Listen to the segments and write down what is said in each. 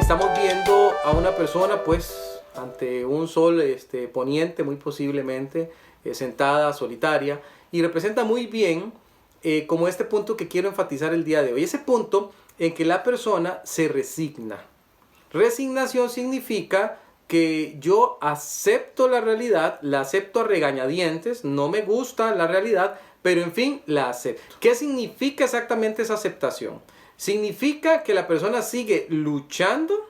estamos viendo a una persona pues ante un sol poniente, muy posiblemente sentada, solitaria, y representa muy bien como este punto que quiero enfatizar el día de hoy, ese punto en que la persona se resigna. Resignación significa que yo acepto la realidad, la acepto a regañadientes, no me gusta la realidad, pero en fin, la acepto. ¿Qué significa exactamente esa aceptación? Significa que la persona sigue luchando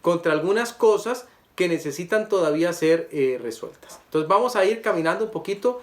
contra algunas cosas que necesitan todavía ser resueltas. Entonces vamos a ir caminando un poquito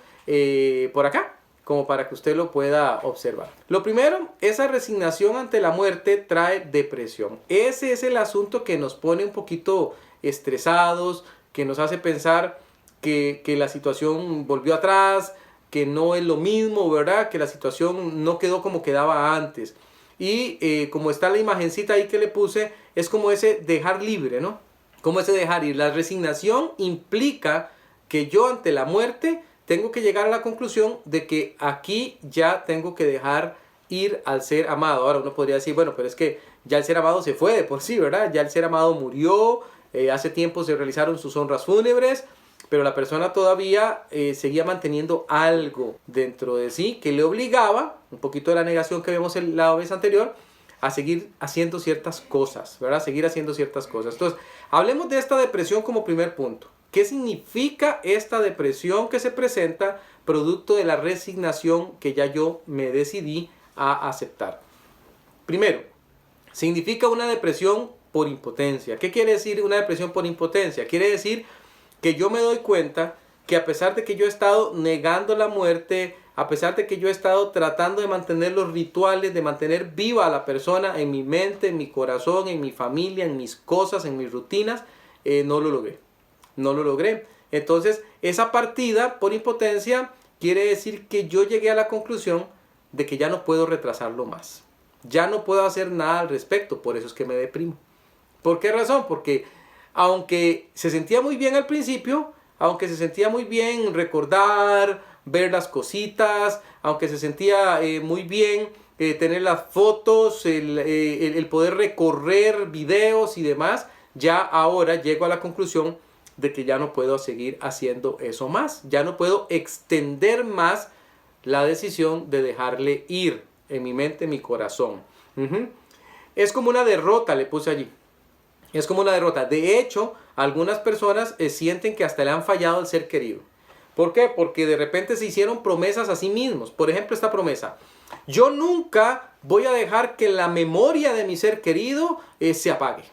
por acá, como para que usted lo pueda observar. Lo primero, esa resignación ante la muerte trae depresión. Ese es el asunto que nos pone un poquito estresados, que nos hace pensar que la situación volvió atrás, que no es lo mismo, ¿verdad? Que la situación no quedó como quedaba antes. Y como está la imagencita ahí que le puse, es como ese dejar libre, ¿no? Como ese dejar ir. La resignación implica que yo ante la muerte tengo que llegar a la conclusión de que aquí ya tengo que dejar ir al ser amado. Ahora uno podría decir, bueno, pero es que ya el ser amado se fue de por sí, ¿verdad? Ya el ser amado murió, hace tiempo se realizaron sus honras fúnebres, pero la persona todavía seguía manteniendo algo dentro de sí que le obligaba, un poquito de la negación que vimos la vez anterior, a seguir haciendo ciertas cosas, ¿verdad? Seguir haciendo ciertas cosas. Entonces, hablemos de esta depresión como primer punto. ¿Qué significa esta depresión que se presenta producto de la resignación que ya yo me decidí a aceptar? Primero, significa una depresión por impotencia. ¿Qué quiere decir una depresión por impotencia? Quiere decir que yo me doy cuenta que a pesar de que yo he estado negando la muerte, a pesar de que yo he estado tratando de mantener los rituales, de mantener viva a la persona en mi mente, en mi corazón, en mi familia, en mis cosas, en mis rutinas, no lo logré. No lo logré. Entonces, esa partida por impotencia quiere decir que yo llegué a la conclusión de que ya no puedo retrasarlo más. Ya no puedo hacer nada al respecto, por eso es que me deprimo. ¿Por qué razón? Porque aunque se sentía muy bien al principio, aunque se sentía muy bien recordar, ver las cositas, aunque se sentía muy bien tener las fotos, el poder recorrer videos y demás, ya ahora llego a la conclusión de que ya no puedo seguir haciendo eso más. Ya no puedo extender más la decisión de dejarle ir en mi mente, en mi corazón. Es como una derrota, le puse allí. Es como una derrota. De hecho, algunas personas sienten que hasta le han fallado al ser querido. ¿Por qué? Porque de repente se hicieron promesas a sí mismos. Por ejemplo, esta promesa. Yo nunca voy a dejar que la memoria de mi ser querido se apague.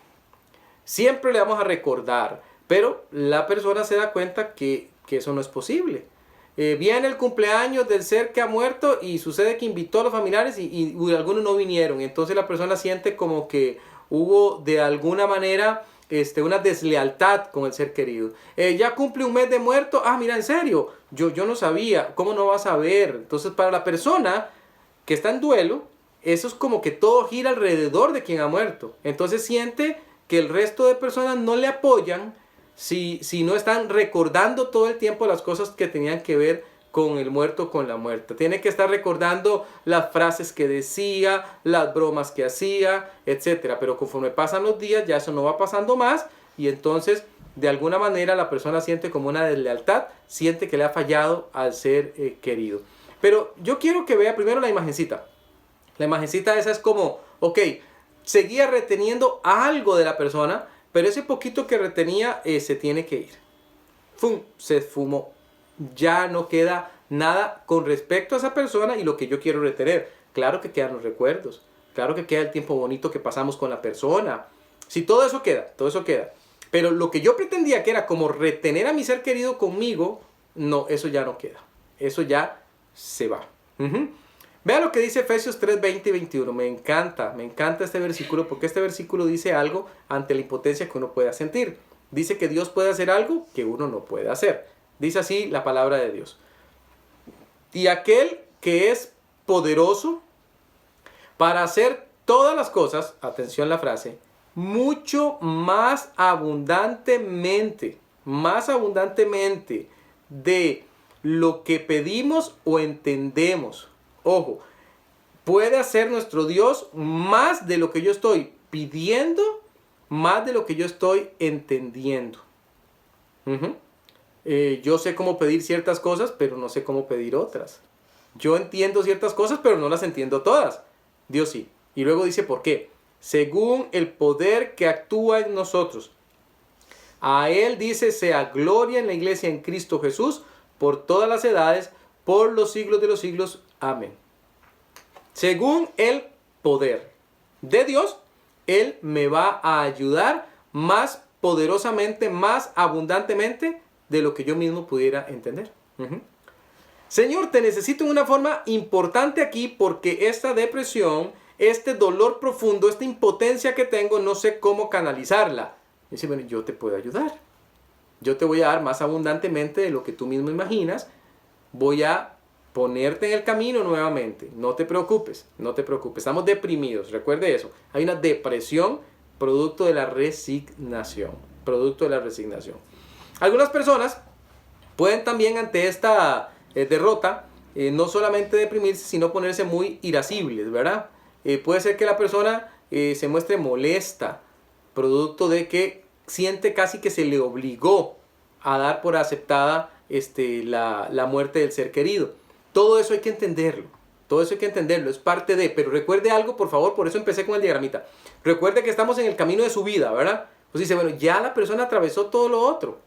Siempre le vamos a recordar. Pero la persona se da cuenta que eso no es posible. Viene el cumpleaños del ser que ha muerto y sucede que invitó a los familiares y algunos no vinieron. Entonces la persona siente como que hubo de alguna manera una deslealtad con el ser querido. Ya cumple un mes de muerto. Ah, mira, en serio, yo no sabía. ¿Cómo no vas a ver? Entonces para la persona que está en duelo, eso es como que todo gira alrededor de quien ha muerto. Entonces siente que el resto de personas no le apoyan si no están recordando todo el tiempo las cosas que tenían que ver con el muerto, con la muerta. Tiene que estar recordando las frases que decía, las bromas que hacía, etc. Pero conforme pasan los días ya eso no va pasando más y entonces de alguna manera la persona siente como una deslealtad, siente que le ha fallado al ser querido. Pero yo quiero que vea primero la imagencita. La imagencita esa es como, ok, seguía reteniendo algo de la persona, pero ese poquito que retenía se tiene que ir. ¡Fum! Se esfumó. Ya no queda nada con respecto a esa persona y lo que yo quiero retener. Claro que quedan los recuerdos. Claro que queda el tiempo bonito que pasamos con la persona. Sí, todo eso queda, todo eso queda. Pero lo que yo pretendía que era como retener a mi ser querido conmigo, no, eso ya no queda. Eso ya se va. Vea lo que dice Efesios 3, 20 y 21. Me encanta este versículo porque este versículo dice algo ante la impotencia que uno pueda sentir. Dice que Dios puede hacer algo que uno no puede hacer. Dice así la palabra de Dios. Y aquel que es poderoso para hacer todas las cosas, atención la frase, mucho más abundantemente de lo que pedimos o entendemos. Ojo, puede hacer nuestro Dios más de lo que yo estoy pidiendo, más de lo que yo estoy entendiendo. Ujú. Yo sé cómo pedir ciertas cosas, pero no sé cómo pedir otras. Yo entiendo ciertas cosas, pero no las entiendo todas. Dios sí. Y luego dice por qué. Según el poder que actúa en nosotros. A Él dice, sea gloria en la iglesia en Cristo Jesús, por todas las edades, por los siglos de los siglos. Amén. Según el poder de Dios, Él me va a ayudar más poderosamente, más abundantemente de lo que yo mismo pudiera entender. Señor, te necesito en una forma importante aquí porque esta depresión, este dolor profundo, esta impotencia que tengo, no sé cómo canalizarla. Dice, bueno, yo te puedo ayudar. Yo te voy a dar más abundantemente de lo que tú mismo imaginas. Voy a ponerte en el camino nuevamente. No te preocupes, no te preocupes. Estamos deprimidos, recuerde eso. Hay una depresión producto de la resignación. Producto de la resignación. Algunas personas pueden también ante esta derrota no solamente deprimirse, sino ponerse muy irascibles, ¿verdad? Puede ser que la persona se muestre molesta, producto de que siente casi que se le obligó a dar por aceptada la muerte del ser querido. Todo eso hay que entenderlo. Todo eso hay que entenderlo, es parte de. Pero recuerde algo, por favor, por eso empecé con el diagramita. Recuerde que estamos en el camino de su vida, ¿verdad? Pues dice, bueno, ya la persona atravesó todo lo otro.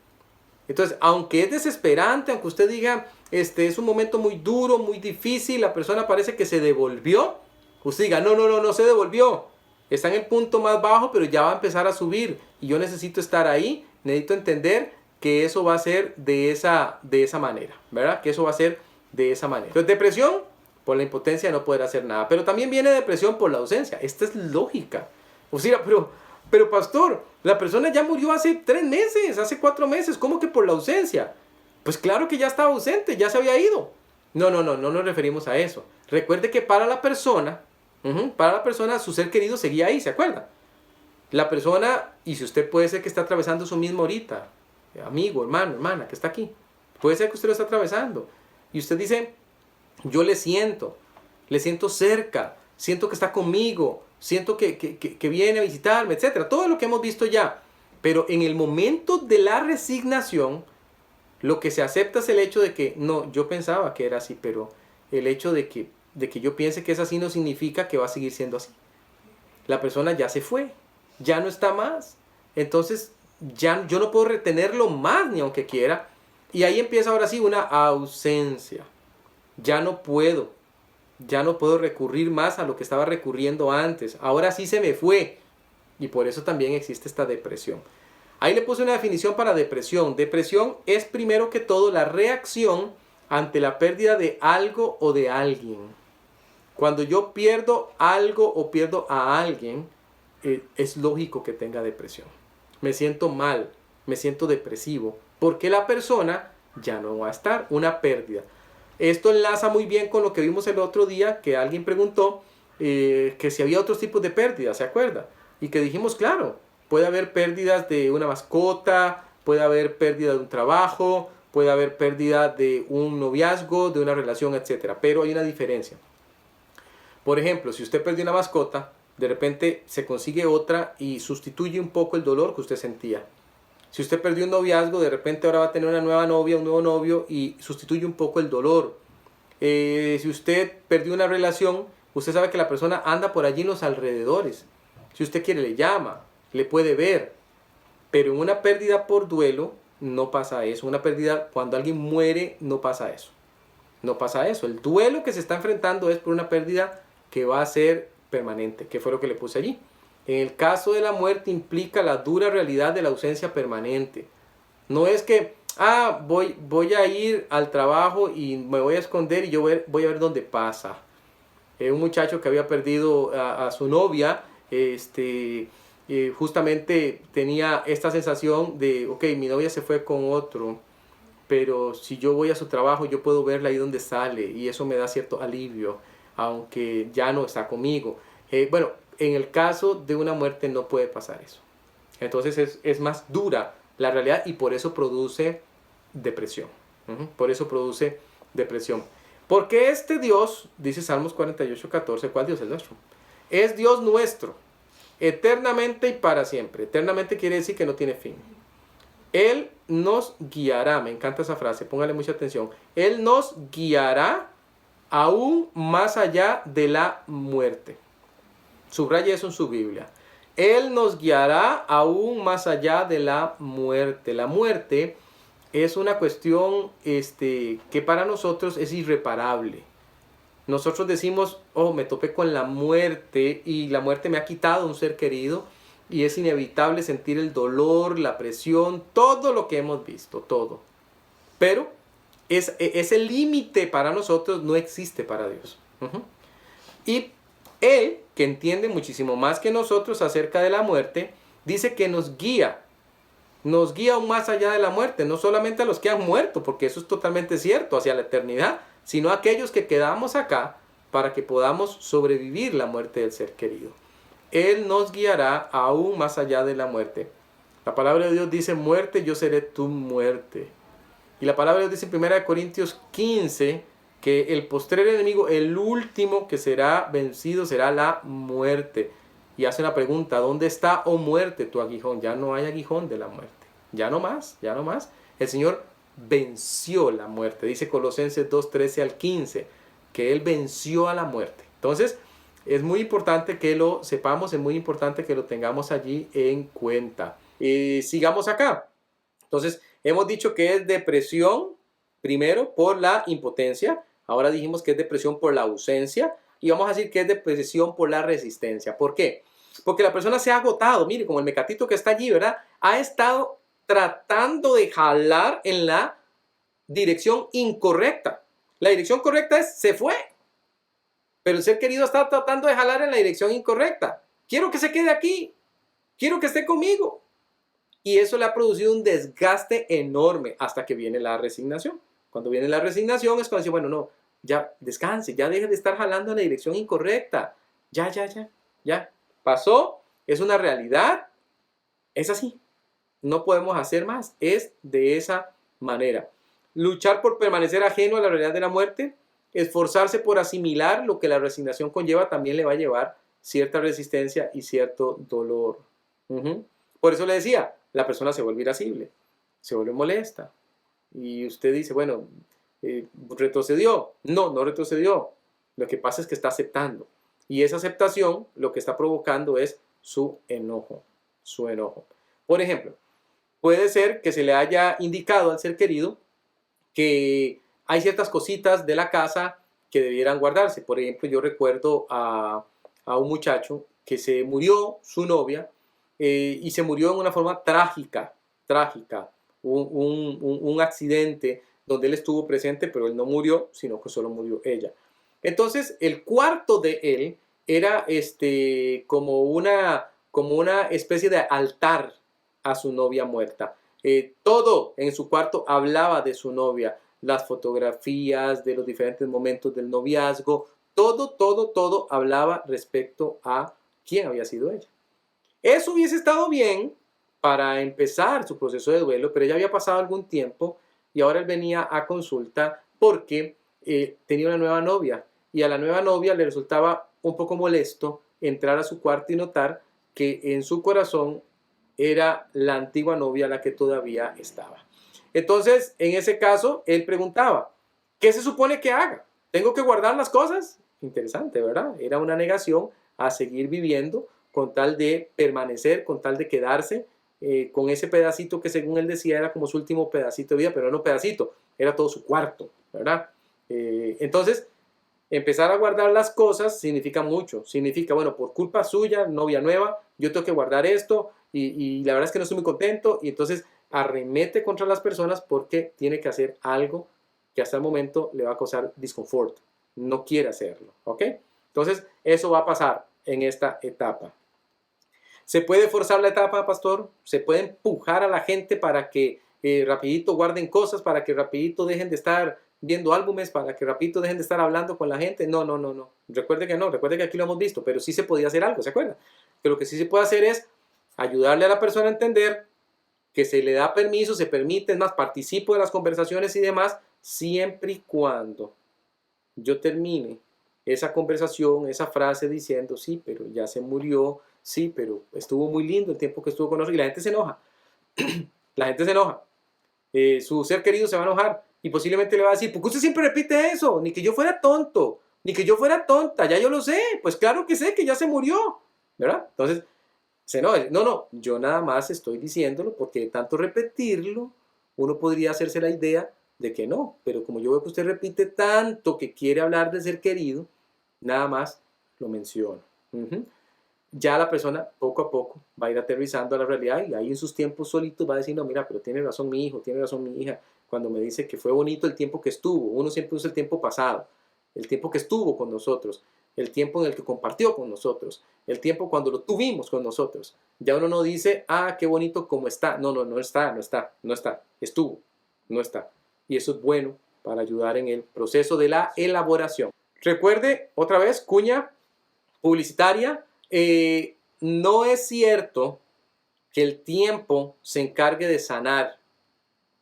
Entonces, aunque es desesperante, aunque usted diga, es un momento muy duro, muy difícil, la persona parece que se devolvió, usted diga, no se devolvió. Está en el punto más bajo, pero ya va a empezar a subir. Y yo necesito estar ahí, necesito entender que eso va a ser de esa manera, ¿verdad? Que eso va a ser de esa manera. Entonces, depresión, por la impotencia no poder hacer nada. Pero también viene depresión por la ausencia. Esta es lógica. O sea, pero pastor, la persona ya murió hace 3 meses, hace 4 meses. ¿Cómo que por la ausencia? Pues claro que ya estaba ausente, ya se había ido. No nos referimos a eso. Recuerde que para la persona, su ser querido seguía ahí, ¿se acuerda? La persona, y si usted puede ser que está atravesando eso mismo ahorita, amigo, hermano, hermana, que está aquí. Puede ser que usted lo está atravesando. Y usted dice, yo le siento cerca, siento que está conmigo, siento que viene a visitarme, etc. Todo lo que hemos visto ya. Pero en el momento de la resignación, lo que se acepta es el hecho de que, no, yo pensaba que era así, pero el hecho de que yo piense que es así no significa que va a seguir siendo así. La persona ya se fue, ya no está más. Entonces, ya yo no puedo retenerlo más ni aunque quiera. Y ahí empieza ahora sí una ausencia. Ya no puedo recurrir más a lo que estaba recurriendo antes. Ahora sí se me fue. Y por eso también existe esta depresión. Ahí le puse una definición para depresión. Depresión es primero que todo la reacción ante la pérdida de algo o de alguien. Cuando yo pierdo algo o pierdo a alguien, es lógico que tenga depresión. Me siento mal, me siento depresivo, porque la persona ya no va a estar, una pérdida. Esto enlaza muy bien con lo que vimos el otro día, que alguien preguntó que si había otros tipos de pérdidas, ¿se acuerda? Y que dijimos, claro, puede haber pérdidas de una mascota, puede haber pérdida de un trabajo, puede haber pérdida de un noviazgo, de una relación, etc. Pero hay una diferencia. Por ejemplo, si usted perdió una mascota, de repente se consigue otra y sustituye un poco el dolor que usted sentía. Si usted perdió un noviazgo, de repente ahora va a tener una nueva novia, un nuevo novio y sustituye un poco el dolor. Si usted perdió una relación, usted sabe que la persona anda por allí en los alrededores. Si usted quiere le llama, le puede ver. Pero en una pérdida por duelo no pasa eso. Una pérdida cuando alguien muere no pasa eso. No pasa eso. El duelo que se está enfrentando es por una pérdida que va a ser permanente, que fue lo que le puse allí. En el caso de la muerte implica la dura realidad de la ausencia permanente. No es que, voy a ir al trabajo y me voy a esconder y yo voy a ver dónde pasa. Un muchacho que había perdido a su novia, justamente tenía esta sensación de, ok, mi novia se fue con otro, pero si yo voy a su trabajo yo puedo verla ahí donde sale y eso me da cierto alivio, aunque ya no está conmigo. Bueno, en el caso de una muerte no puede pasar eso. Entonces es más dura la realidad y por eso produce depresión. Por eso produce depresión. Porque este Dios, dice Salmos 48:14, ¿cuál Dios es nuestro? Es Dios nuestro. eternamente y para siempre. Eternamente quiere decir que no tiene fin. Él nos guiará, me encanta esa frase, póngale mucha atención. Él nos guiará aún más allá de la muerte. Subraya eso en su Biblia. Él nos guiará aún más allá de la muerte. La muerte es una cuestión que para nosotros es irreparable. Nosotros decimos, oh, me topé con la muerte y la muerte me ha quitado un ser querido y es inevitable sentir el dolor, la presión, todo lo que hemos visto, todo. Pero ese límite para nosotros no existe para Dios. Y Él, que entiende muchísimo más que nosotros acerca de la muerte, dice que nos guía aún más allá de la muerte, no solamente a los que han muerto, porque eso es totalmente cierto, hacia la eternidad, sino a aquellos que quedamos acá para que podamos sobrevivir la muerte del ser querido. Él nos guiará aún más allá de la muerte. La palabra de Dios dice, muerte, yo seré tu muerte. Y la palabra de Dios dice en 1 Corintios 15, que el postrer enemigo, el último que será vencido, será la muerte. Y hace una pregunta, ¿dónde está, oh muerte, tu aguijón? Ya no hay aguijón de la muerte. Ya no más, ya no más. El Señor venció la muerte. Dice Colosenses 2, 13 al 15, que Él venció a la muerte. Entonces, es muy importante que lo sepamos, es muy importante que lo tengamos allí en cuenta. Y sigamos acá. Entonces, hemos dicho que es depresión, primero, por la impotencia. Ahora dijimos que es depresión por la ausencia. Y vamos a decir que es depresión por la resistencia. ¿Por qué? Porque la persona se ha agotado. Mire, como el mecatito que está allí, ¿verdad? Ha estado tratando de jalar en la dirección incorrecta. La dirección correcta es se fue. Pero el ser querido está tratando de jalar en la dirección incorrecta. Quiero que se quede aquí. Quiero que esté conmigo. Y eso le ha producido un desgaste enorme hasta que viene la resignación. Cuando viene la resignación es cuando dice, bueno, no, ya descanse, ya deje de estar jalando en la dirección incorrecta. Ya. Pasó, es una realidad, es así. No podemos hacer más, es de esa manera. Luchar por permanecer ajeno a la realidad de la muerte, esforzarse por asimilar lo que la resignación conlleva, también le va a llevar cierta resistencia y cierto dolor. Por eso le decía, la persona se vuelve irascible, se vuelve molesta. Y usted dice, bueno, ¿retrocedió? No retrocedió. Lo que pasa es que está aceptando. Y esa aceptación lo que está provocando es su enojo. Por ejemplo, puede ser que se le haya indicado al ser querido que hay ciertas cositas de la casa que debieran guardarse. Por ejemplo, yo recuerdo a un muchacho que se murió su novia y se murió en una forma trágica. Un accidente donde él estuvo presente, pero él no murió, sino que solo murió ella. Entonces, el cuarto de él era como una especie de altar a su novia muerta. Todo en su cuarto hablaba de su novia, las fotografías de los diferentes momentos del noviazgo, todo hablaba respecto a quién había sido ella. Eso hubiese estado bien para empezar su proceso de duelo, pero ya había pasado algún tiempo y ahora él venía a consulta porque tenía una nueva novia y a la nueva novia le resultaba un poco molesto entrar a su cuarto y notar que en su corazón era la antigua novia la que todavía estaba. Entonces, en ese caso, él preguntaba, ¿qué se supone que haga? ¿Tengo que guardar las cosas? Interesante, ¿verdad? Era una negación a seguir viviendo con tal de permanecer, con tal de quedarse con ese pedacito que según él decía era como su último pedacito de vida, pero no un pedacito, era todo su cuarto, ¿verdad? Entonces, empezar a guardar las cosas significa mucho. Significa, bueno, por culpa suya, novia nueva, yo tengo que guardar esto y la verdad es que no estoy muy contento. Y entonces arremete contra las personas porque tiene que hacer algo que hasta el momento le va a causar disconfort. No quiere hacerlo, ¿ok? Entonces, eso va a pasar en esta etapa. ¿Se puede forzar la etapa, pastor? ¿Se puede empujar a la gente para que rapidito guarden cosas, para que rapidito dejen de estar viendo álbumes, para que rapidito dejen de estar hablando con la gente? No. Recuerde que no, recuerde que aquí lo hemos visto, pero sí se podía hacer algo, ¿se acuerda? Que lo que sí se puede hacer es ayudarle a la persona a entender que se le da permiso, se permite, es más, participo de las conversaciones y demás, siempre y cuando yo termine esa conversación, esa frase diciendo, sí, pero ya se murió, Sí, pero estuvo muy lindo el tiempo que estuvo con nosotros y la gente se enoja. La gente se enoja. Su ser querido se va a enojar y posiblemente le va a decir, ¿por qué usted siempre repite eso? Ni que yo fuera tonto, ni que yo fuera tonta, ya yo lo sé. Pues claro que sé que ya se murió, ¿verdad? Entonces, no, yo nada más estoy diciéndolo porque de tanto repetirlo, uno podría hacerse la idea de que no, pero como yo veo que usted repite tanto que quiere hablar de ser querido, nada más lo menciono. Ya la persona poco a poco va a ir aterrizando a la realidad y ahí en sus tiempos solitos va a decir, no, mira, pero tiene razón mi hijo, tiene razón mi hija, cuando me dice que fue bonito el tiempo que estuvo. Uno siempre usa el tiempo pasado, el tiempo que estuvo con nosotros, el tiempo en el que compartió con nosotros, el tiempo cuando lo tuvimos con nosotros. Ya uno no dice, ah, qué bonito como está. No, no está, estuvo, no está. Y eso es bueno para ayudar en el proceso de la elaboración. Recuerde, otra vez, cuña publicitaria, no es cierto que el tiempo se encargue de sanar.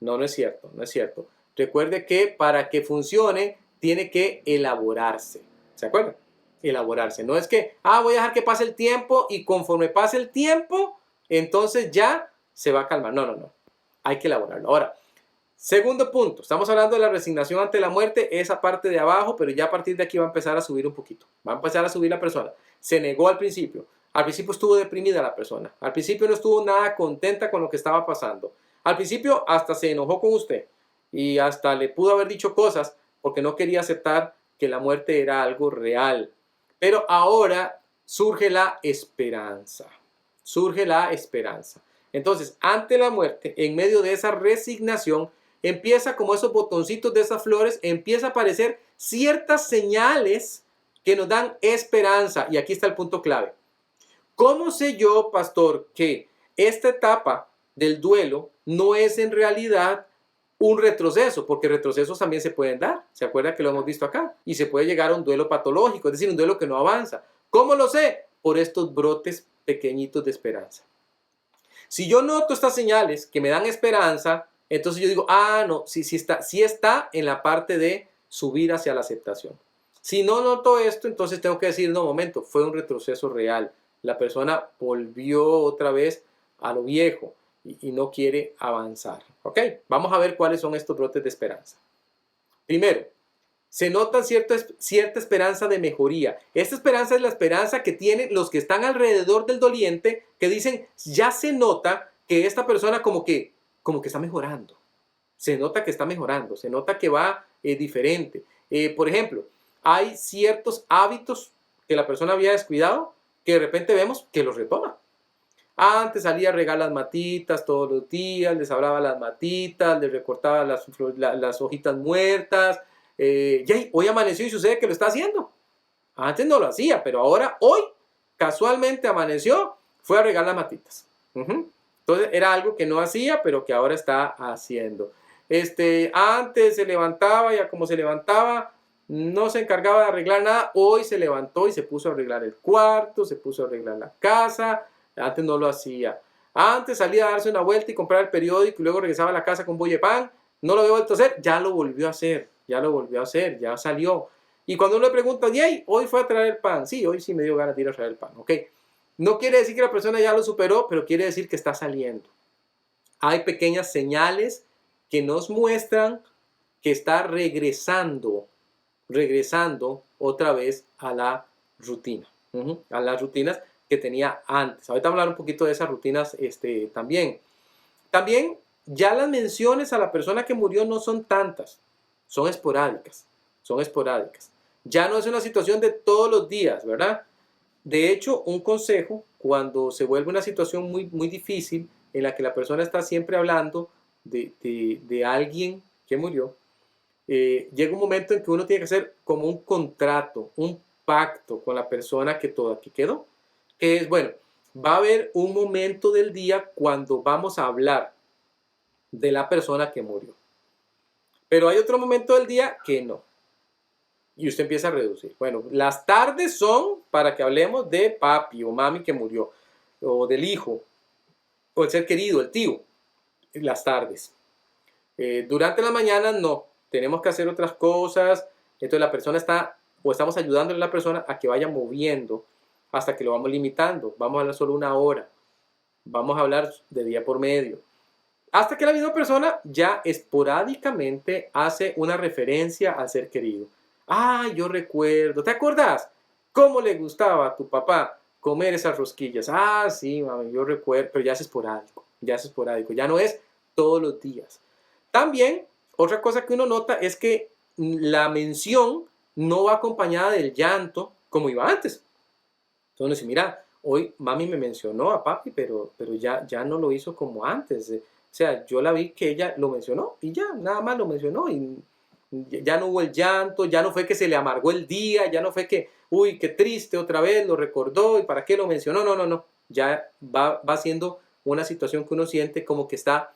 No, no es cierto, no es cierto. Recuerde que para que funcione tiene que elaborarse. ¿Se acuerdan? Elaborarse. No es que, voy a dejar que pase el tiempo y conforme pase el tiempo, entonces ya se va a calmar. No, no, no. Hay que elaborarlo. Ahora, segundo punto. Estamos hablando de la resignación ante la muerte, esa parte de abajo, pero ya a partir de aquí va a empezar a subir un poquito. Va a empezar a subir la persona. Se negó al principio. Al principio estuvo deprimida la persona. Al principio no estuvo nada contenta con lo que estaba pasando. Al principio hasta se enojó con usted y hasta le pudo haber dicho cosas porque no quería aceptar que la muerte era algo real. Pero ahora surge la esperanza. Surge la esperanza. Entonces, ante la muerte, en medio de esa resignación, empieza como esos botoncitos de esas flores, empieza a aparecer ciertas señales que nos dan esperanza. Y aquí está el punto clave. ¿Cómo sé yo, pastor, que esta etapa del duelo no es en realidad un retroceso? Porque retrocesos también se pueden dar. ¿Se acuerda que lo hemos visto acá? Y se puede llegar a un duelo patológico, es decir, un duelo que no avanza. ¿Cómo lo sé? Por estos brotes pequeñitos de esperanza. Si yo noto estas señales que me dan esperanza, entonces yo digo, no, sí está en la parte de subir hacia la aceptación. Si no noto esto, entonces tengo que decir, no, momento, fue un retroceso real. La persona volvió otra vez a lo viejo y no quiere avanzar. ¿Ok? Vamos a ver cuáles son estos brotes de esperanza. Primero, se nota cierta esperanza de mejoría. Esta esperanza es la esperanza que tienen los que están alrededor del doliente, que dicen, ya se nota que esta persona como que está mejorando. Se nota que está mejorando, se nota que va diferente. Por ejemplo, hay ciertos hábitos que la persona había descuidado que de repente vemos que los retoma. Antes salía a regar las matitas todos los días, les hablaba las matitas, les recortaba las hojitas muertas. Hoy amaneció y sucede que lo está haciendo. Antes no lo hacía, pero ahora, hoy, casualmente amaneció, fue a regar las matitas. Entonces era algo que no hacía, pero que ahora está haciendo. Antes se levantaba y como se levantaba, no se encargaba de arreglar nada. Hoy se levantó y se puso a arreglar el cuarto, se puso a arreglar la casa. Antes no lo hacía. Antes salía a darse una vuelta y comprar el periódico y luego regresaba a la casa con bollo de pan. No lo había vuelto a hacer, ya lo volvió a hacer. Ya salió. Y cuando uno le pregunta, hoy fue a traer el pan. Sí, hoy sí me dio ganas de ir a traer el pan. Ok. No quiere decir que la persona ya lo superó, pero quiere decir que está saliendo. Hay pequeñas señales que nos muestran que está regresando otra vez a la rutina. A las rutinas que tenía antes. Ahorita vamos a hablar un poquito de esas rutinas también. También ya las menciones a la persona que murió no son tantas, son esporádicas. Ya no es una situación de todos los días, ¿verdad? De hecho, un consejo, cuando se vuelve una situación muy, muy difícil, en la que la persona está siempre hablando de alguien que murió, llega un momento en que uno tiene que hacer como un contrato, un pacto con la persona que quedó. Que es, bueno, va a haber un momento del día cuando vamos a hablar de la persona que murió. Pero hay otro momento del día que no. Y usted empieza a reducir. Bueno, las tardes son para que hablemos de papi o mami que murió, o del hijo, o el ser querido, el tío. Las tardes. Durante la mañana no. Tenemos que hacer otras cosas. Entonces la persona estamos ayudándole a la persona a que vaya moviendo hasta que lo vamos limitando. Vamos a hablar solo una hora. Vamos a hablar de día por medio. Hasta que la misma persona ya esporádicamente hace una referencia al ser querido. Ah, yo recuerdo. ¿Te acuerdas? ¿Cómo le gustaba a tu papá comer esas rosquillas? Ah, sí, mami, yo recuerdo. Pero ya es esporádico. Ya es esporádico. Ya no es todos los días. También, otra cosa que uno nota es que la mención no va acompañada del llanto como iba antes. Entonces uno dice, mira, hoy mami me mencionó a papi, pero ya no lo hizo como antes. O sea, yo la vi que ella lo mencionó y ya, nada más lo mencionó y ya no hubo el llanto, ya no fue que se le amargó el día, ya no fue que, uy, qué triste otra vez, lo recordó y para qué lo mencionó. No, no, no. Ya va siendo una situación que uno siente como que está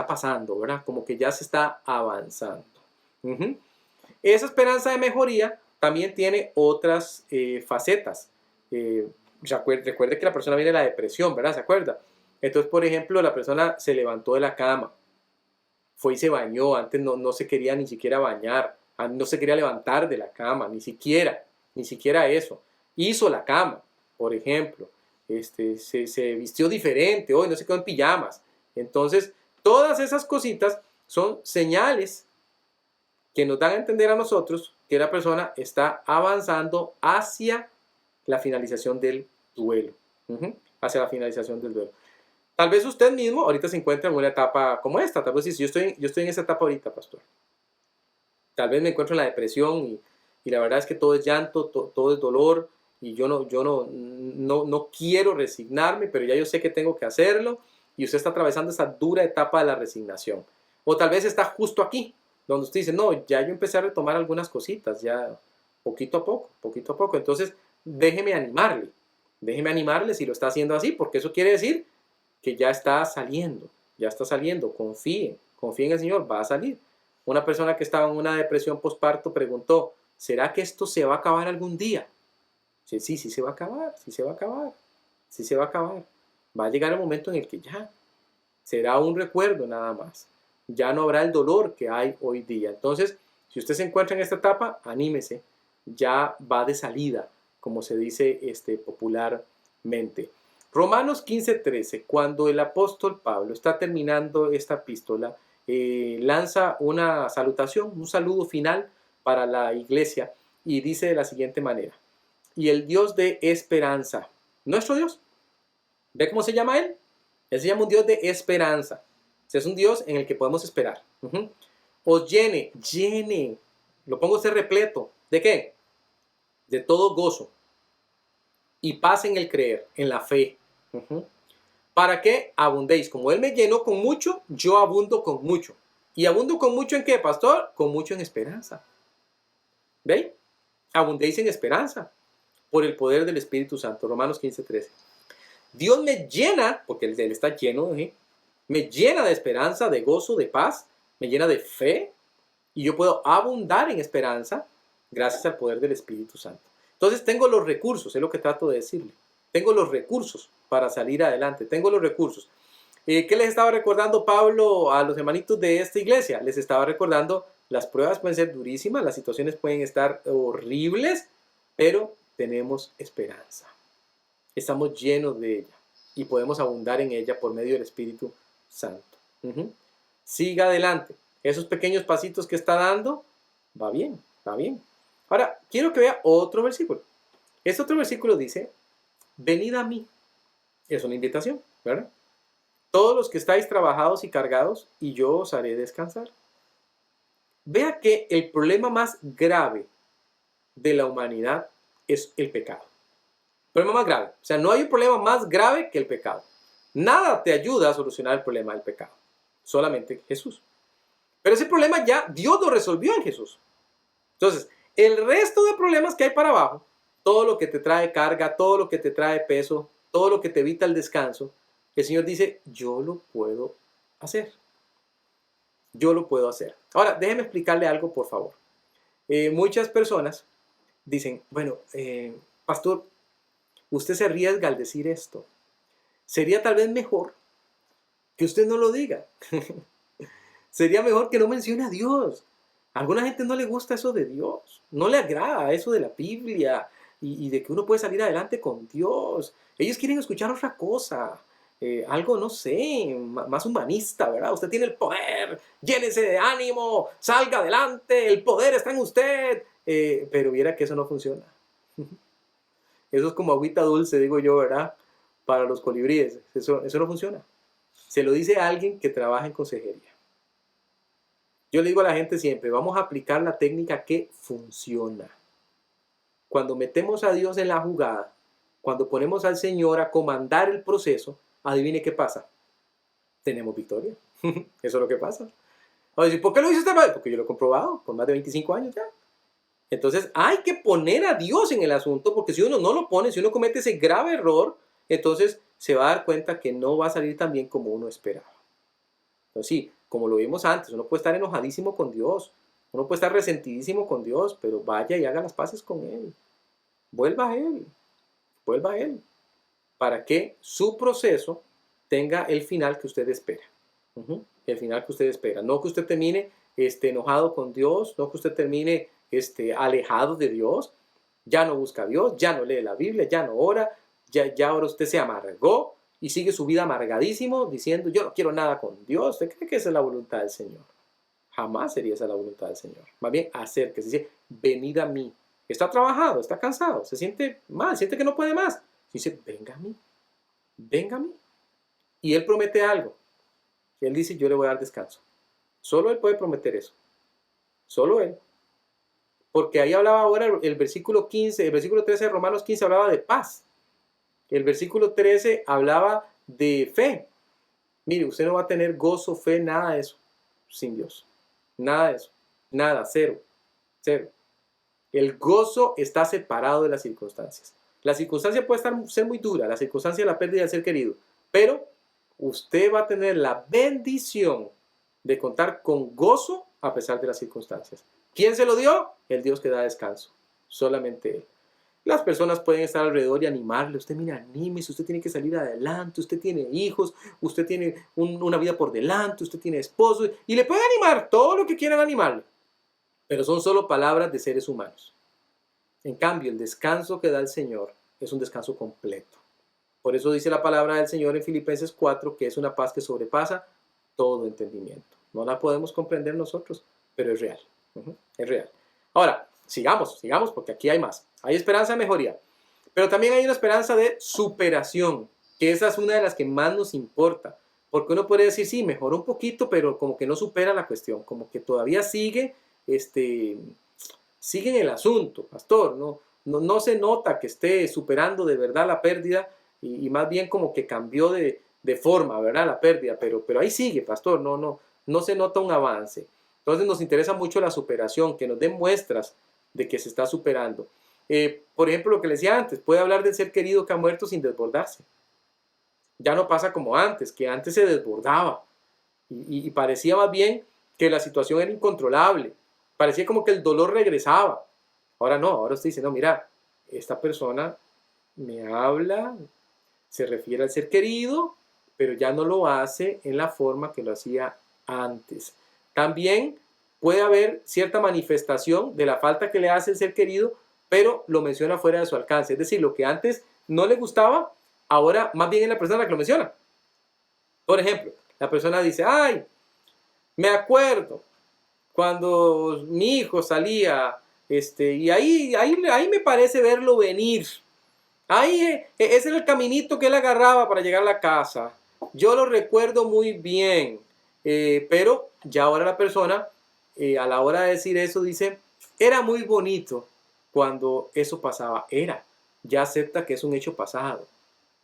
pasando, ¿verdad? Como que ya se está avanzando. Uh-huh. Esa esperanza de mejoría también tiene otras facetas. Recuerde que la persona viene de la depresión, ¿verdad? ¿Se acuerda? Entonces, por ejemplo, la persona se levantó de la cama, fue y se bañó, antes no se quería ni siquiera bañar, no se quería levantar de la cama, ni siquiera eso. Hizo la cama, por ejemplo, se vistió diferente, hoy no se quedó en pijamas. Entonces, todas esas cositas son señales que nos dan a entender a nosotros que la persona está avanzando hacia la finalización del duelo. Hacia la finalización del duelo. Tal vez usted mismo ahorita se encuentra en una etapa como esta. Tal vez si yo estoy en esa etapa ahorita, pastor. Tal vez me encuentro en la depresión y la verdad es que todo es llanto, todo es dolor y yo no quiero resignarme, pero ya yo sé que tengo que hacerlo y usted está atravesando esa dura etapa de la resignación. O tal vez está justo aquí, donde usted dice, no, ya yo empecé a retomar algunas cositas, ya poquito a poco. Entonces, déjeme animarle si lo está haciendo así, porque eso quiere decir que ya está saliendo, confíe en el Señor, va a salir. Una persona que estaba en una depresión postparto preguntó, ¿será que esto se va a acabar algún día? Sí, se va a acabar. Va a llegar el momento en el que ya será un recuerdo nada más. Ya no habrá el dolor que hay hoy día. Entonces, si usted se encuentra en esta etapa, anímese. Ya va de salida, como se dice popularmente. Romanos 15:13, cuando el apóstol Pablo está terminando esta epístola, lanza una salutación, un saludo final para la iglesia y dice de la siguiente manera, y el Dios de esperanza, nuestro Dios, ¿ve cómo se llama Él? Él se llama un Dios de esperanza. Es un Dios en el que podemos esperar. Os llene, lo pongo usted repleto. ¿De qué? De todo gozo y paz en el creer, en la fe. Para que abundéis. Como Él me llenó con mucho, yo abundo con mucho. ¿Y abundo con mucho en qué, pastor? Con mucho en esperanza. ¿Veis? Abundéis en esperanza por el poder del Espíritu Santo. Romanos 15:13. Dios me llena, porque Él está lleno, me llena de esperanza, de gozo, de paz, me llena de fe y yo puedo abundar en esperanza gracias al poder del Espíritu Santo. Entonces tengo los recursos, es lo que trato de decirle. Tengo los recursos para salir adelante, tengo los recursos. ¿Qué les estaba recordando Pablo a los hermanitos de esta iglesia? Les estaba recordando, las pruebas pueden ser durísimas, las situaciones pueden estar horribles, pero tenemos esperanza. Estamos llenos de ella y podemos abundar en ella por medio del Espíritu Santo. Siga adelante. Esos pequeños pasitos que está dando, va bien. Ahora, quiero que vea otro versículo. Este otro versículo dice, venid a mí. Es una invitación, ¿verdad? Todos los que estáis trabajados y cargados, y yo os haré descansar. Vea que el problema más grave de la humanidad es el pecado. Problema más grave. O sea, no hay un problema más grave que el pecado. Nada te ayuda a solucionar el problema del pecado. Solamente Jesús. Pero ese problema ya Dios lo resolvió en Jesús. Entonces, el resto de problemas que hay para abajo, todo lo que te trae carga, todo lo que te trae peso, todo lo que te evita el descanso, el Señor dice, yo lo puedo hacer. Ahora, déjeme explicarle algo, por favor. Muchas personas dicen, bueno, pastor, usted se arriesga al decir esto. Sería tal vez mejor que usted no lo diga. Sería mejor que no mencione a Dios. A alguna gente no le gusta eso de Dios. No le agrada eso de la Biblia. y de que uno puede salir adelante con Dios. Ellos quieren escuchar otra cosa, algo, no sé, más humanista, ¿verdad? Usted tiene el poder, llénese de ánimo, salga adelante, el poder está en usted. Pero viera que eso no funciona. Eso es como agüita dulce, digo yo, ¿verdad? Para los colibríes. Eso no funciona. Se lo dice a alguien que trabaja en consejería. Yo le digo a la gente siempre, vamos a aplicar la técnica que funciona. Cuando metemos a Dios en la jugada, cuando ponemos al Señor a comandar el proceso, adivine qué pasa. Tenemos victoria. Eso es lo que pasa. A decir, ¿por qué lo dice usted? Porque yo lo he comprobado por más de 25 años ya. Entonces hay que poner a Dios en el asunto, porque si uno no lo pone, si uno comete ese grave error, entonces se va a dar cuenta que no va a salir tan bien como uno esperaba. Entonces sí, como lo vimos antes, uno puede estar enojadísimo con Dios, uno puede estar resentidísimo con Dios, pero vaya y haga las paces con Él. Vuelva a Él, vuelva a Él, para que su proceso tenga el final que usted espera. El final que usted espera. No que usted termine enojado con Dios, no que usted termine alejado de Dios, ya no busca a Dios, ya no lee la Biblia, ya no ora, ya ahora usted se amargó y sigue su vida amargadísimo diciendo yo no quiero nada con Dios. ¿Usted cree que esa es la voluntad del Señor? Jamás sería esa la voluntad del Señor. Más bien acérquese, dice, venid a mí. Está trabajado, está cansado, se siente mal, siente que no puede más. Dice, venga a mí, venga a mí. Y Él promete algo. Él dice, yo le voy a dar descanso. Solo Él puede prometer eso. Solo Él. Porque ahí hablaba ahora el versículo 15, el versículo 13 de Romanos 15 hablaba de paz. El versículo 13 hablaba de fe. Mire, usted no va a tener gozo, fe, nada de eso sin Dios. Nada de eso. Nada, cero. Cero. El gozo está separado de las circunstancias. La circunstancia puede ser muy dura, la circunstancia de la pérdida del ser querido, pero usted va a tener la bendición de contar con gozo a pesar de las circunstancias. ¿Quién se lo dio? El Dios que da descanso. Solamente Él. Las personas pueden estar alrededor y animarle. Usted, mira, anímese, usted tiene que salir adelante, usted tiene hijos, usted tiene una vida por delante, usted tiene esposo, y le pueden animar todo lo que quieran animarle. Pero son solo palabras de seres humanos. En cambio, el descanso que da el Señor es un descanso completo. Por eso dice la palabra del Señor en Filipenses 4, que es una paz que sobrepasa todo entendimiento. No la podemos comprender nosotros, pero es real. Es real. Ahora, sigamos, porque aquí hay más. Hay esperanza de mejoría, pero también hay una esperanza de superación, que esa es una de las que más nos importa. Porque uno puede decir, sí, mejoró un poquito, pero como que no supera la cuestión, como que todavía sigue en el asunto, pastor, no se nota que esté superando de verdad la pérdida y más bien como que cambió de forma, ¿verdad? La pérdida, pero ahí sigue, pastor, no se nota un avance. Entonces nos interesa mucho la superación, que nos den muestras de que se está superando. Por ejemplo, lo que les decía antes, puede hablar del ser querido que ha muerto sin desbordarse. Ya no pasa como antes, que antes se desbordaba y parecía más bien que la situación era incontrolable. Parecía como que el dolor regresaba. Ahora no, ahora usted dice, no, mira, esta persona me habla, se refiere al ser querido, pero ya no lo hace en la forma que lo hacía antes. También puede haber cierta manifestación de la falta que le hace el ser querido, pero lo menciona fuera de su alcance. Es decir, lo que antes no le gustaba, ahora más bien es la persona que lo menciona. Por ejemplo, la persona dice, ay, me acuerdo cuando mi hijo salía, y ahí me parece verlo venir. Ahí ese era el caminito que él agarraba para llegar a la casa. Yo lo recuerdo muy bien, pero ya ahora la persona, a la hora de decir eso, dice, era muy bonito cuando eso pasaba. Ya acepta que es un hecho pasado,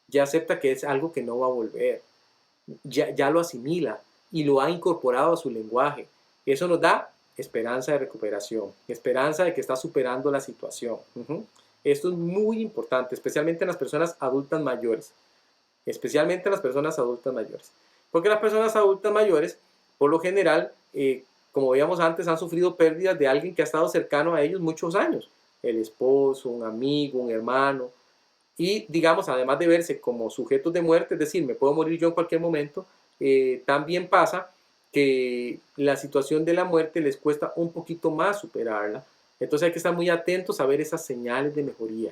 ya acepta que es algo que no va a volver, ya lo asimila y lo ha incorporado a su lenguaje. Eso nos da esperanza de recuperación, esperanza de que está superando la situación. Esto es muy importante, especialmente en las personas adultas mayores. Especialmente en las personas adultas mayores. Porque las personas adultas mayores, por lo general, como veíamos antes, han sufrido pérdidas de alguien que ha estado cercano a ellos muchos años. El esposo, un amigo, un hermano. Y digamos, además de verse como sujetos de muerte, es decir, me puedo morir yo en cualquier momento, también pasa que la situación de la muerte les cuesta un poquito más superarla. Entonces hay que estar muy atentos a ver esas señales de mejoría.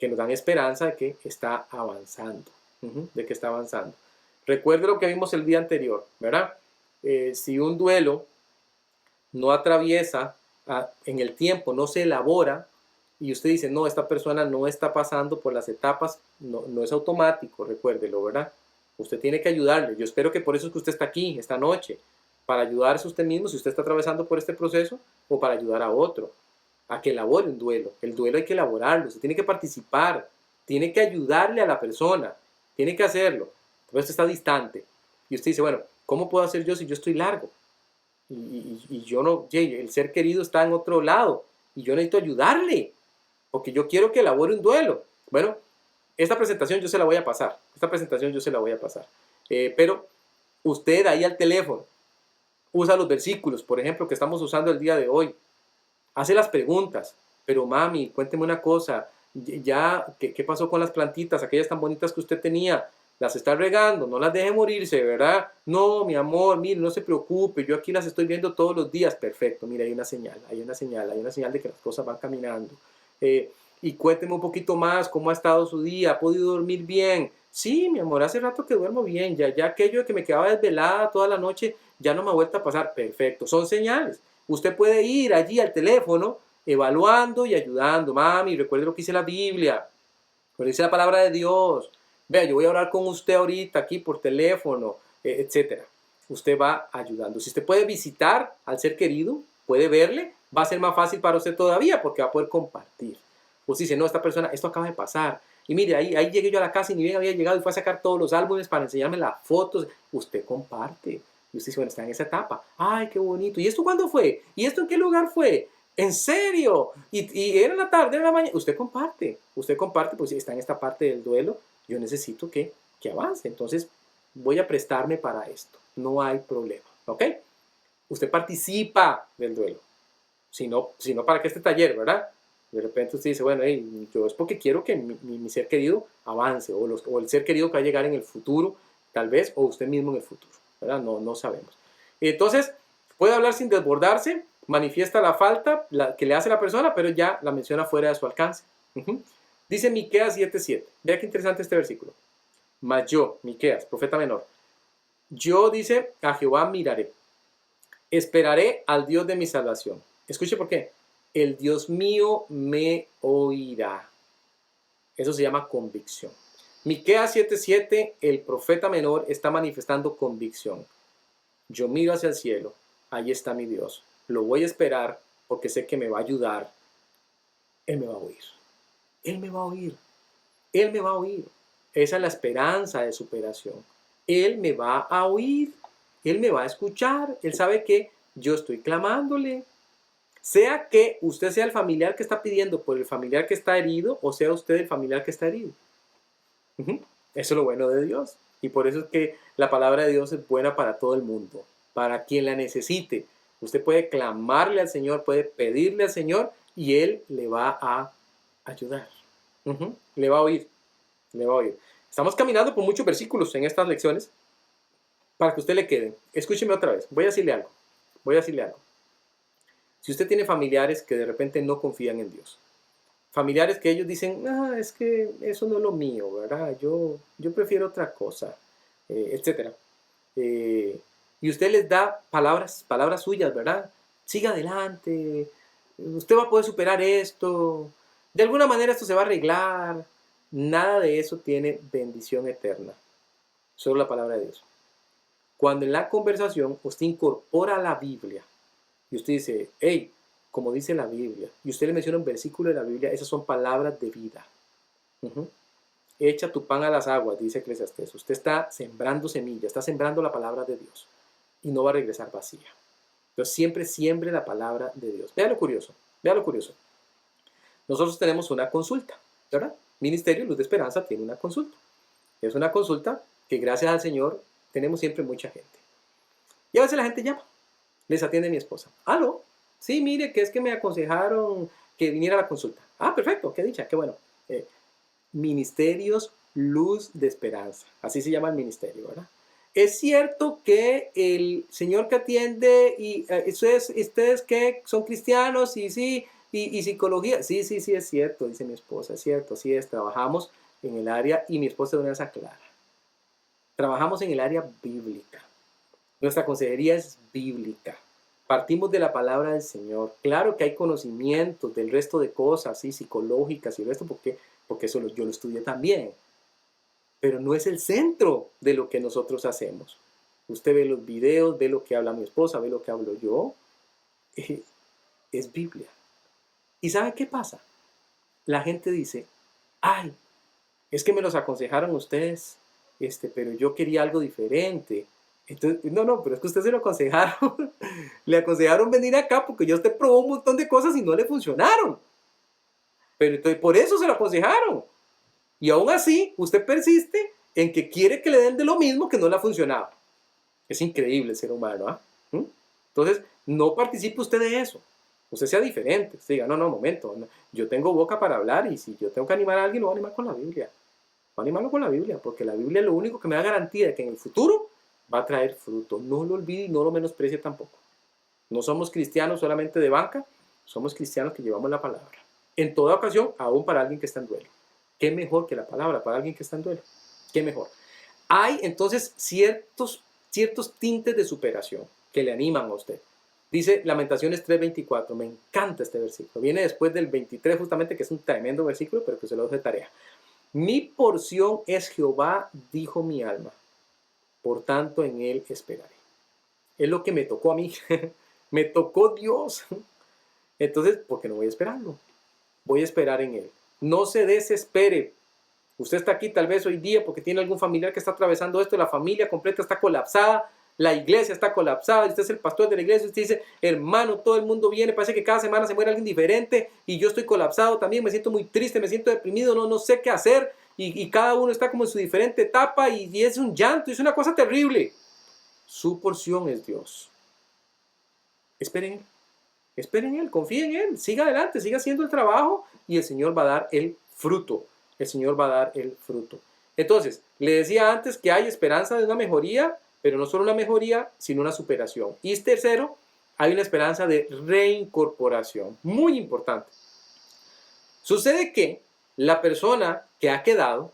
que nos dan esperanza de que está avanzando, de que está avanzando. Recuerde lo que vimos el día anterior, ¿verdad? Si un duelo no atraviesa en el tiempo, no se elabora, y usted dice, no, esta persona no está pasando por las etapas, no, no es automático, recuérdelo, ¿verdad? Usted tiene que ayudarle. Yo espero que por eso es que usted está aquí esta noche, para ayudarse usted mismo si usted está atravesando por este proceso, o para ayudar a otro a que elabore un duelo. El duelo hay que elaborarlo, usted tiene que participar, tiene que ayudarle a la persona, tiene que hacerlo. Pero usted está distante. Y usted dice, bueno, ¿cómo puedo hacer yo si yo estoy largo? Y yo no, el ser querido está en otro lado, y yo necesito ayudarle, porque yo quiero que elabore un duelo. Bueno, esta presentación yo se la voy a pasar, pero usted ahí al teléfono, usa los versículos, por ejemplo, que estamos usando el día de hoy, hace las preguntas, pero mami, cuénteme una cosa, ¿qué pasó con las plantitas, aquellas tan bonitas que usted tenía? Las está regando, no las deje morirse, ¿verdad? No, mi amor, mire, no se preocupe, yo aquí las estoy viendo todos los días. Perfecto, mire, hay una señal de que las cosas van caminando. Y cuénteme un poquito más, ¿cómo ha estado su día? ¿Ha podido dormir bien? Sí, mi amor, hace rato que duermo bien, ya aquello de que me quedaba desvelada toda la noche, ya no me ha vuelto a pasar. Perfecto, son señales. Usted puede ir allí al teléfono, evaluando y ayudando. Mami, recuerde lo que dice la Biblia, lo que dice la palabra de Dios. Vea, yo voy a hablar con usted ahorita aquí por teléfono, etcétera. Usted va ayudando. Si usted puede visitar al ser querido, puede verle, va a ser más fácil para usted todavía porque va a poder compartir. Usted dice, no, esta persona, esto acaba de pasar. Y mire, ahí llegué yo a la casa y ni bien había llegado y fue a sacar todos los álbumes para enseñarme las fotos. Usted comparte. Y usted dice, bueno, está en esa etapa. Ay, qué bonito. ¿Y esto cuándo fue? ¿Y esto en qué lugar fue? ¿En serio? ¿Y era en la tarde, era en la mañana? Usted comparte, pues si está en esta parte del duelo, yo necesito que avance. Entonces, voy a prestarme para esto. No hay problema, ¿ok? Usted participa del duelo. Si no, ¿para qué este taller, verdad? De repente usted dice, bueno, hey, yo es porque quiero que mi ser querido avance, o el ser querido que va a llegar en el futuro, tal vez, o usted mismo en el futuro, ¿verdad? No sabemos. Entonces, puede hablar sin desbordarse, manifiesta la falta que le hace la persona, pero ya la menciona fuera de su alcance. Dice Miqueas 7:7. Vea qué interesante este versículo. Mas yo, Miqueas, profeta menor, yo, dice, a Jehová miraré, esperaré al Dios de mi salvación. Escuche por qué. El Dios mío me oirá. Eso se llama convicción. Miqueas 7:7, el profeta menor está manifestando convicción. Yo miro hacia el cielo, ahí está mi Dios. Lo voy a esperar porque sé que me va a ayudar. Él me va a oír. Él me va a oír. Él me va a oír. Esa es la esperanza de superación. Él me va a oír. Él me va a escuchar. Él sabe que yo estoy clamándole. Sea que usted sea el familiar que está pidiendo por el familiar que está herido, o sea usted el familiar que está herido. Eso es lo bueno de Dios. Y por eso es que la palabra de Dios es buena para todo el mundo, para quien la necesite. Usted puede clamarle al Señor, puede pedirle al Señor y Él le va a ayudar. Le va a oír. Le va a oír. Estamos caminando por muchos versículos en estas lecciones para que usted le quede. Escúcheme otra vez. Voy a decirle algo. Si usted tiene familiares que de repente no confían en Dios, familiares que ellos dicen, es que eso no es lo mío, ¿verdad? Yo prefiero otra cosa, etcétera. Y usted les da palabras suyas, ¿verdad? Siga adelante, usted va a poder superar esto, de alguna manera esto se va a arreglar. Nada de eso tiene bendición eterna, solo la palabra de Dios. Cuando en la conversación usted incorpora la Biblia y usted dice, hey, como dice la Biblia, y usted le menciona un versículo de la Biblia, esas son palabras de vida. Echa tu pan a las aguas, dice Eclesiastés. Usted está sembrando semillas, está sembrando la palabra de Dios y no va a regresar vacía. Entonces siempre siembre la palabra de Dios. Vea lo curioso. Nosotros tenemos una consulta, ¿verdad? Ministerio Luz de Esperanza tiene una consulta. Es una consulta que gracias al Señor tenemos siempre mucha gente. Y a veces la gente llama. Les atiende mi esposa. ¿Aló? Sí, mire, que es que me aconsejaron que viniera a la consulta. Ah, perfecto, qué dicha, qué bueno. Ministerios Luz de Esperanza. Así se llama el ministerio, ¿verdad? Es cierto que el señor que atiende, y ustedes que son cristianos, y sí, y psicología. Sí, sí, sí, es cierto, dice mi esposa, es cierto, así es. Trabajamos en el área, y mi esposa de una vez aclara, trabajamos en el área bíblica. Nuestra consejería es bíblica. Partimos de la palabra del Señor. Claro que hay conocimientos del resto de cosas, ¿sí? Psicológicas y el resto, porque eso yo lo estudié también. Pero no es el centro de lo que nosotros hacemos. Usted ve los videos, ve lo que habla mi esposa, ve lo que hablo yo. Es Biblia. ¿Y sabe qué pasa? La gente dice, ay, es que me los aconsejaron ustedes, pero yo quería algo diferente. Entonces, no, pero es que ustedes se lo aconsejaron. Le aconsejaron venir acá porque ya usted probó un montón de cosas y no le funcionaron. Pero entonces, por eso se lo aconsejaron. Y aún así, usted persiste en que quiere que le den de lo mismo que no le ha funcionado. Es increíble el ser humano, ¿ah? Entonces, no participe usted de eso. Usted sea diferente. Usted diga, no, momento. Yo tengo boca para hablar y si yo tengo que animar a alguien, lo voy a animar con la Biblia. Voy a animarlo con la Biblia, porque la Biblia es lo único que me da garantía de que en el futuro va a traer fruto. No lo olvide y no lo menosprecie tampoco. No somos cristianos solamente de banca, somos cristianos que llevamos la palabra. En toda ocasión, aún para alguien que está en duelo. ¿Qué mejor que la palabra para alguien que está en duelo? ¿Qué mejor? Hay entonces ciertos tintes de superación que le animan a usted. Dice Lamentaciones 3:24, me encanta este versículo. Viene después del 23 justamente, que es un tremendo versículo, pero que se lo dejo de tarea. Mi porción es Jehová, dijo mi alma, por tanto en él esperaré. Es lo que me tocó a mí, me tocó Dios. Entonces, ¿por qué no voy a esperarlo? Voy a esperar en él. No se desespere. Usted está aquí tal vez hoy día porque tiene algún familiar que está atravesando esto, la familia completa está colapsada, la iglesia está colapsada, usted es el pastor de la iglesia, usted dice, hermano, todo el mundo viene, parece que cada semana se muere alguien diferente y yo estoy colapsado también, me siento muy triste, me siento deprimido, no sé qué hacer y cada uno está como en su diferente etapa y es un llanto, es una cosa terrible. Su porción es Dios. Esperen en Él, confíen en Él, siga adelante, siga haciendo el trabajo y el Señor va a dar el fruto. El Señor va a dar el fruto. Entonces, le decía antes que hay esperanza de una mejoría, pero no solo una mejoría, sino una superación. Y tercero, hay una esperanza de reincorporación. Muy importante. Sucede que la persona que ha quedado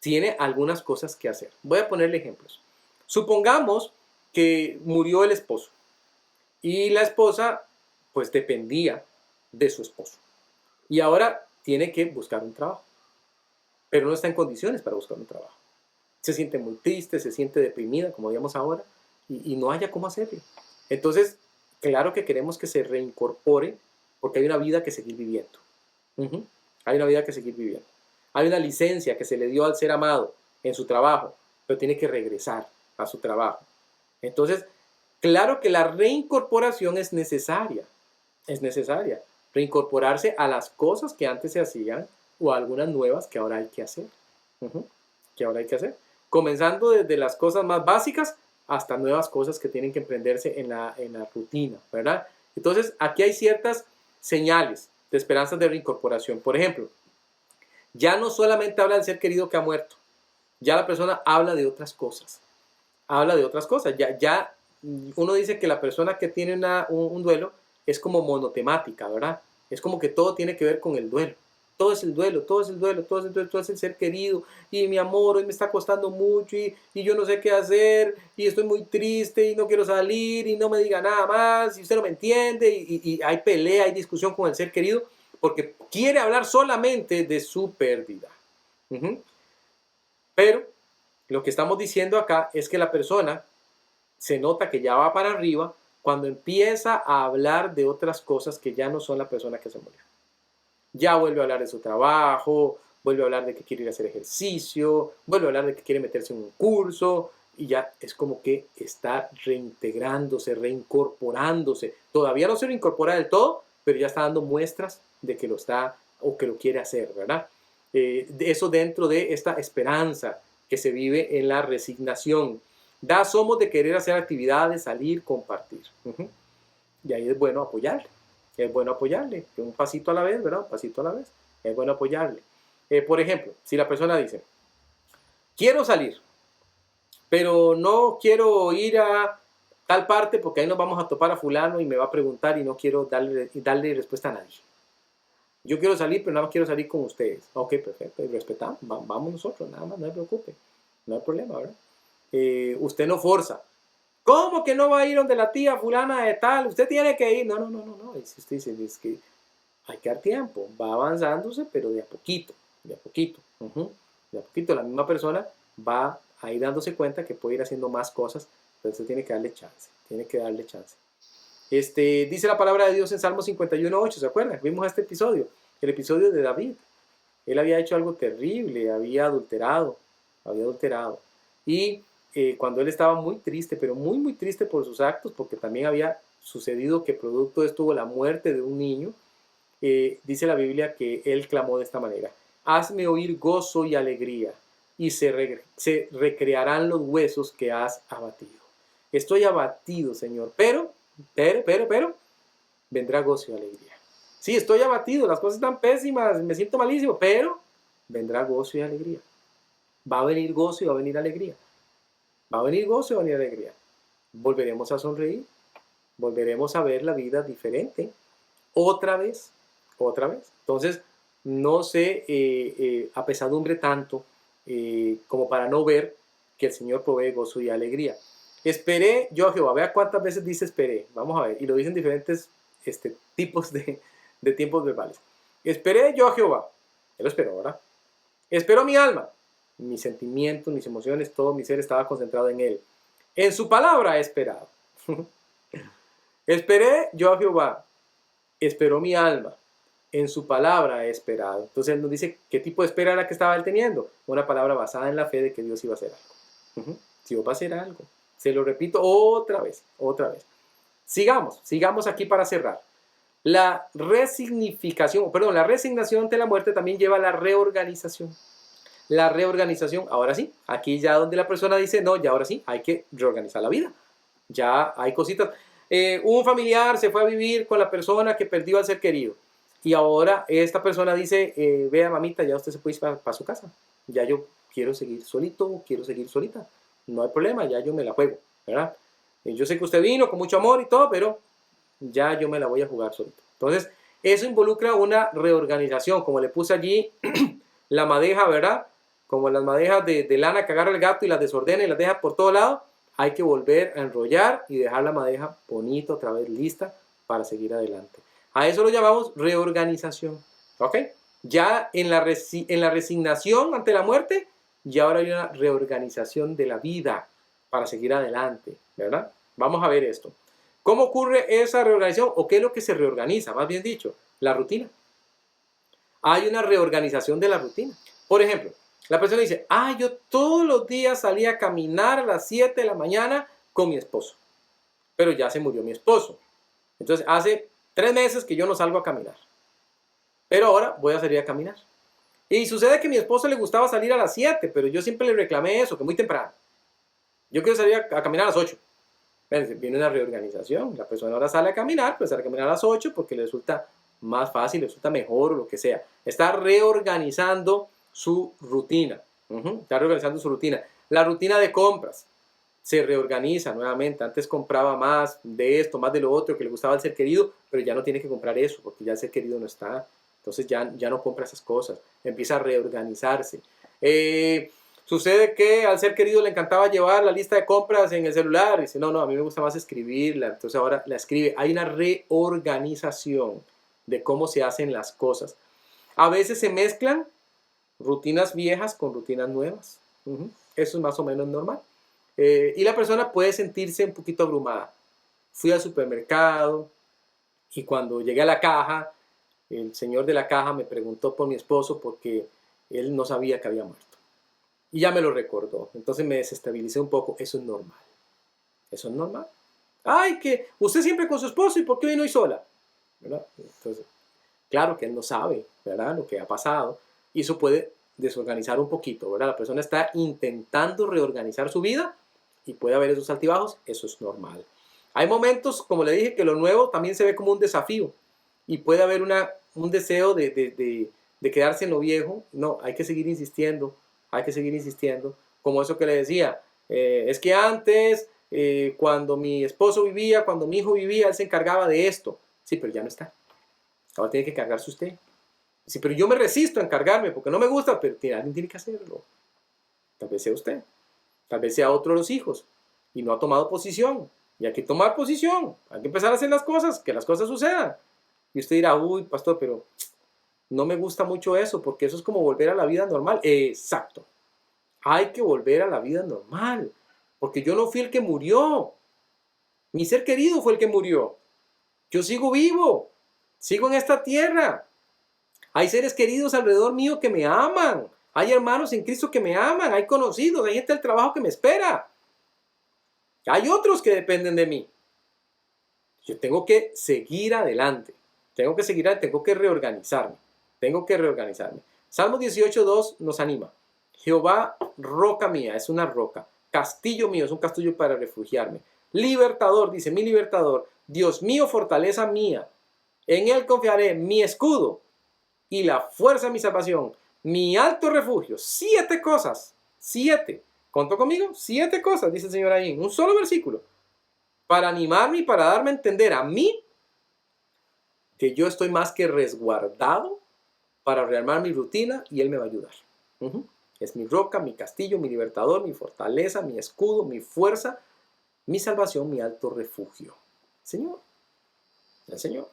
tiene algunas cosas que hacer. Voy a ponerle ejemplos. Supongamos que murió el esposo y la esposa pues dependía de su esposo. Y ahora tiene que buscar un trabajo, pero no está en condiciones para buscar un trabajo. Se siente muy triste, se siente deprimida, como digamos ahora, y no haya cómo hacerlo. Entonces, claro que queremos que se reincorpore porque hay una vida que seguir viviendo. Hay una vida que seguir viviendo. Hay una licencia que se le dio al ser amado en su trabajo, pero tiene que regresar a su trabajo. Entonces, claro que la reincorporación es necesaria. Es necesaria. Reincorporarse a las cosas que antes se hacían o a algunas nuevas que ahora hay que hacer. Que ahora hay que hacer. Comenzando desde las cosas más básicas hasta nuevas cosas que tienen que emprenderse en la rutina, ¿verdad? Entonces, aquí hay ciertas señales de esperanzas de reincorporación. Por ejemplo, ya no solamente habla del ser querido que ha muerto, ya la persona habla de otras cosas. Habla de otras cosas. Ya uno dice que la persona que tiene un duelo es como monotemática, ¿verdad? Es como que todo tiene que ver con el duelo. Todo es el duelo, todo es el duelo, todo es el duelo, todo es el ser querido. Y mi amor, hoy me está costando mucho y yo no sé qué hacer y estoy muy triste y no quiero salir y no me diga nada más y usted no me entiende y hay pelea, hay discusión con el ser querido porque quiere hablar solamente de su pérdida. Pero lo que estamos diciendo acá es que la persona se nota que ya va para arriba cuando empieza a hablar de otras cosas que ya no son la persona que se murió. Ya vuelve a hablar de su trabajo, vuelve a hablar de que quiere ir a hacer ejercicio, vuelve a hablar de que quiere meterse en un curso y ya es como que está reintegrándose, reincorporándose. Todavía no se reincorpora del todo, pero ya está dando muestras de que lo está o que lo quiere hacer, ¿verdad? Eso dentro de esta esperanza que se vive en la resignación. Somos de querer hacer actividades, salir, compartir. Y ahí es bueno apoyarle. Es bueno apoyarle. Un pasito a la vez, ¿verdad? Un pasito a la vez. Es bueno apoyarle. Por ejemplo, si la persona dice, quiero salir, pero no quiero ir a tal parte porque ahí nos vamos a topar a fulano y me va a preguntar y no quiero darle respuesta a nadie. Yo quiero salir, pero nada más quiero salir con ustedes. Ok, perfecto, y respetamos, vamos nosotros, nada más, no se preocupe, no hay problema, ¿verdad? Usted no forza. ¿Cómo que no va a ir donde la tía fulana de tal? Usted tiene que ir. No, no, no, no, no. Si usted dice, es que hay que dar tiempo, va avanzándose, pero de a poquito, de a poquito. De a poquito la misma persona va a ir dándose cuenta que puede ir haciendo más cosas, entonces tiene que darle chance, tiene que darle chance. Dice la palabra de Dios en Salmo 51:8, ¿se acuerdan? Vimos este episodio, el episodio de David. Él había hecho algo terrible, había adulterado. Y cuando él estaba muy triste, pero muy, muy triste por sus actos, porque también había sucedido que producto de esto hubo la muerte de un niño, dice la Biblia que él clamó de esta manera: hazme oír gozo y alegría, y se recrearán los huesos que has abatido. Estoy abatido, Señor, pero, vendrá gozo y alegría. Sí, estoy abatido, las cosas están pésimas, me siento malísimo, pero vendrá gozo y alegría. Va a venir gozo y va a venir alegría. Va a venir gozo y va a venir alegría. Volveremos a sonreír, volveremos a ver la vida diferente. Otra vez. Entonces, no se apesadumbre tanto como para no ver que el Señor provee gozo y alegría. Esperé yo a Jehová. Vea cuántas veces dice esperé. Vamos a ver. Y lo dicen diferentes tipos de tiempos verbales. Esperé yo a Jehová. Él lo esperó, ¿verdad? Esperó mi alma. Mis sentimientos, mis emociones, todo mi ser estaba concentrado en Él. En su palabra he esperado. Esperé yo a Jehová. Esperó mi alma. En su palabra he esperado. Entonces él nos dice qué tipo de espera era que estaba él teniendo. Una palabra basada en la fe de que Dios iba a hacer algo. Dios va a hacer algo. Se lo repito otra vez. Sigamos aquí para cerrar. La resignificación, perdón, la resignación ante la muerte también lleva a la reorganización. La reorganización, ahora sí, aquí ya donde la persona dice, no, ya ahora sí, hay que reorganizar la vida. Ya hay cositas. Un familiar se fue a vivir con la persona que perdió al ser querido. Y ahora esta persona dice, vea mamita, ya usted se puede ir para su casa. Ya yo quiero seguir solito, quiero seguir solita. No hay problema, ya yo me la juego, ¿verdad? Yo sé que usted vino con mucho amor y todo, pero ya yo me la voy a jugar solito. Entonces, eso involucra una reorganización, como le puse allí la madeja, ¿verdad? Como las madejas de lana que agarra el gato y las desordena y las deja por todo lado. Hay que volver a enrollar y dejar la madeja bonita, otra vez lista para seguir adelante. A eso lo llamamos reorganización. ¿Ok? Ya en la resignación ante la muerte, ya ahora hay una reorganización de la vida para seguir adelante, ¿verdad? Vamos a ver esto. ¿Cómo ocurre esa reorganización o qué es lo que se reorganiza? Más bien dicho, la rutina. Hay una reorganización de la rutina. Por ejemplo, la persona dice, yo todos los días salía a caminar a las 7 de la mañana con mi esposo, pero ya se murió mi esposo. Entonces hace 3 meses que yo no salgo a caminar, pero ahora voy a salir a caminar. Y sucede que a mi esposo le gustaba salir a las 7, pero yo siempre le reclamé eso, que muy temprano. Yo quiero salir a caminar a las 8. Viene una reorganización. La persona ahora sale a caminar, pues sale a caminar a las 8 porque le resulta más fácil, le resulta mejor o lo que sea. Está reorganizando su rutina. Está reorganizando su rutina. La rutina de compras se reorganiza nuevamente. Antes compraba más de esto, más de lo otro que le gustaba al ser querido, pero ya no tiene que comprar eso porque ya el ser querido no está. Entonces ya no compra esas cosas. Empieza a reorganizarse. Sucede que al ser querido le encantaba llevar la lista de compras en el celular. Y dice, no, a mí me gusta más escribirla. Entonces ahora la escribe. Hay una reorganización de cómo se hacen las cosas. A veces se mezclan rutinas viejas con rutinas nuevas. Eso es más o menos normal. Y la persona puede sentirse un poquito abrumada. Fui al supermercado y cuando llegué a la caja, el señor de la caja me preguntó por mi esposo porque él no sabía que había muerto. Y ya me lo recordó. Entonces me desestabilicé un poco. Eso es normal. Eso es normal. Ay, que usted siempre con su esposo y ¿por qué hoy no hoy sola? ¿Verdad? Entonces, claro que él no sabe, ¿verdad? Lo que ha pasado. Y eso puede desorganizar un poquito, ¿verdad? La persona está intentando reorganizar su vida y puede haber esos altibajos. Eso es normal. Hay momentos, como le dije, que lo nuevo también se ve como un desafío. Y puede haber un deseo de quedarse en lo viejo. No, hay que seguir insistiendo. Hay que seguir insistiendo, como eso que le decía, es que antes, cuando mi esposo vivía, cuando mi hijo vivía, él se encargaba de esto. Sí, pero ya no está. Ahora tiene que encargarse usted. Sí, pero yo me resisto a encargarme porque no me gusta, pero alguien tiene que hacerlo. Tal vez sea usted, tal vez sea otro de los hijos y no ha tomado posición. Y hay que tomar posición, hay que empezar a hacer las cosas, que las cosas sucedan. Y usted dirá, uy, pastor, pero no me gusta mucho eso porque eso es como volver a la vida normal. Exacto, hay que volver a la vida normal porque yo no fui el que murió. Mi ser querido fue el que murió. Yo sigo vivo, sigo en esta tierra. Hay seres queridos alrededor mío que me aman. Hay hermanos en Cristo que me aman. Hay conocidos, hay gente del trabajo que me espera. Hay otros que dependen de mí. Yo tengo que seguir adelante. Tengo que reorganizarme. Tengo que reorganizarme. Salmo 18:2 nos anima. Jehová, roca mía, es una roca. Castillo mío, es un castillo para refugiarme. Libertador, dice mi libertador. Dios mío, fortaleza mía. En él confiaré, mi escudo y la fuerza de mi salvación, mi alto refugio. 7 cosas, 7. ¿Contó conmigo? 7 cosas, dice el Señor ahí, en un solo versículo, para animarme y para darme a entender a mí que yo estoy más que resguardado para rearmar mi rutina y Él me va a ayudar. Es mi roca, mi castillo, mi libertador, mi fortaleza, mi escudo, mi fuerza, mi salvación, mi alto refugio. Señor, el Señor,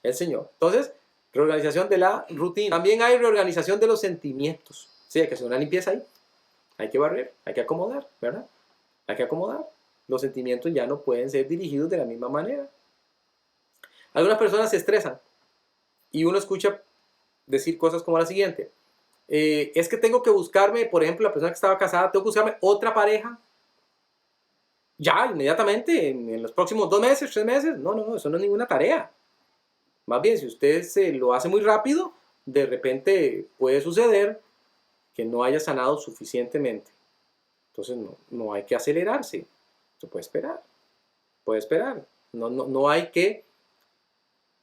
el Señor. Entonces, reorganización de la rutina. También hay reorganización de los sentimientos. Sí, hay que hacer una limpieza ahí. Hay que barrer, hay que acomodar, ¿verdad? Hay que acomodar. Los sentimientos ya no pueden ser dirigidos de la misma manera. Algunas personas se estresan y uno escucha decir cosas como la siguiente. Es que tengo que buscarme, por ejemplo, la persona que estaba casada, tengo que buscarme otra pareja. Ya, inmediatamente, en los próximos 2 meses, 3 meses. No, eso no es ninguna tarea. Más bien, si usted se lo hace muy rápido, de repente puede suceder que no haya sanado suficientemente. Entonces no hay que acelerarse. Se puede esperar. Puede esperar. No hay que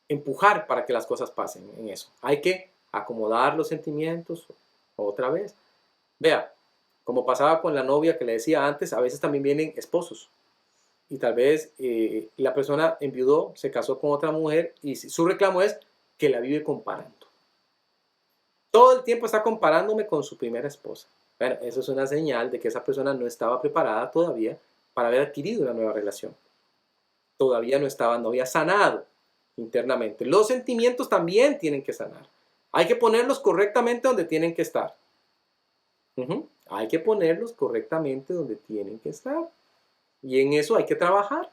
empujar para que las cosas pasen en eso. Hay que acomodar los sentimientos otra vez. Vea, como pasaba con la novia que le decía antes, a veces también vienen esposos. Y tal vez la persona enviudó, se casó con otra mujer y su reclamo es que la vive comparando. Todo el tiempo está comparándome con su primera esposa. Bueno, eso es una señal de que esa persona no estaba preparada todavía para haber adquirido una nueva relación. Todavía no había sanado internamente. Los sentimientos también tienen que sanar. Hay que ponerlos correctamente donde tienen que estar. Hay que ponerlos correctamente donde tienen que estar. Y en eso hay que trabajar,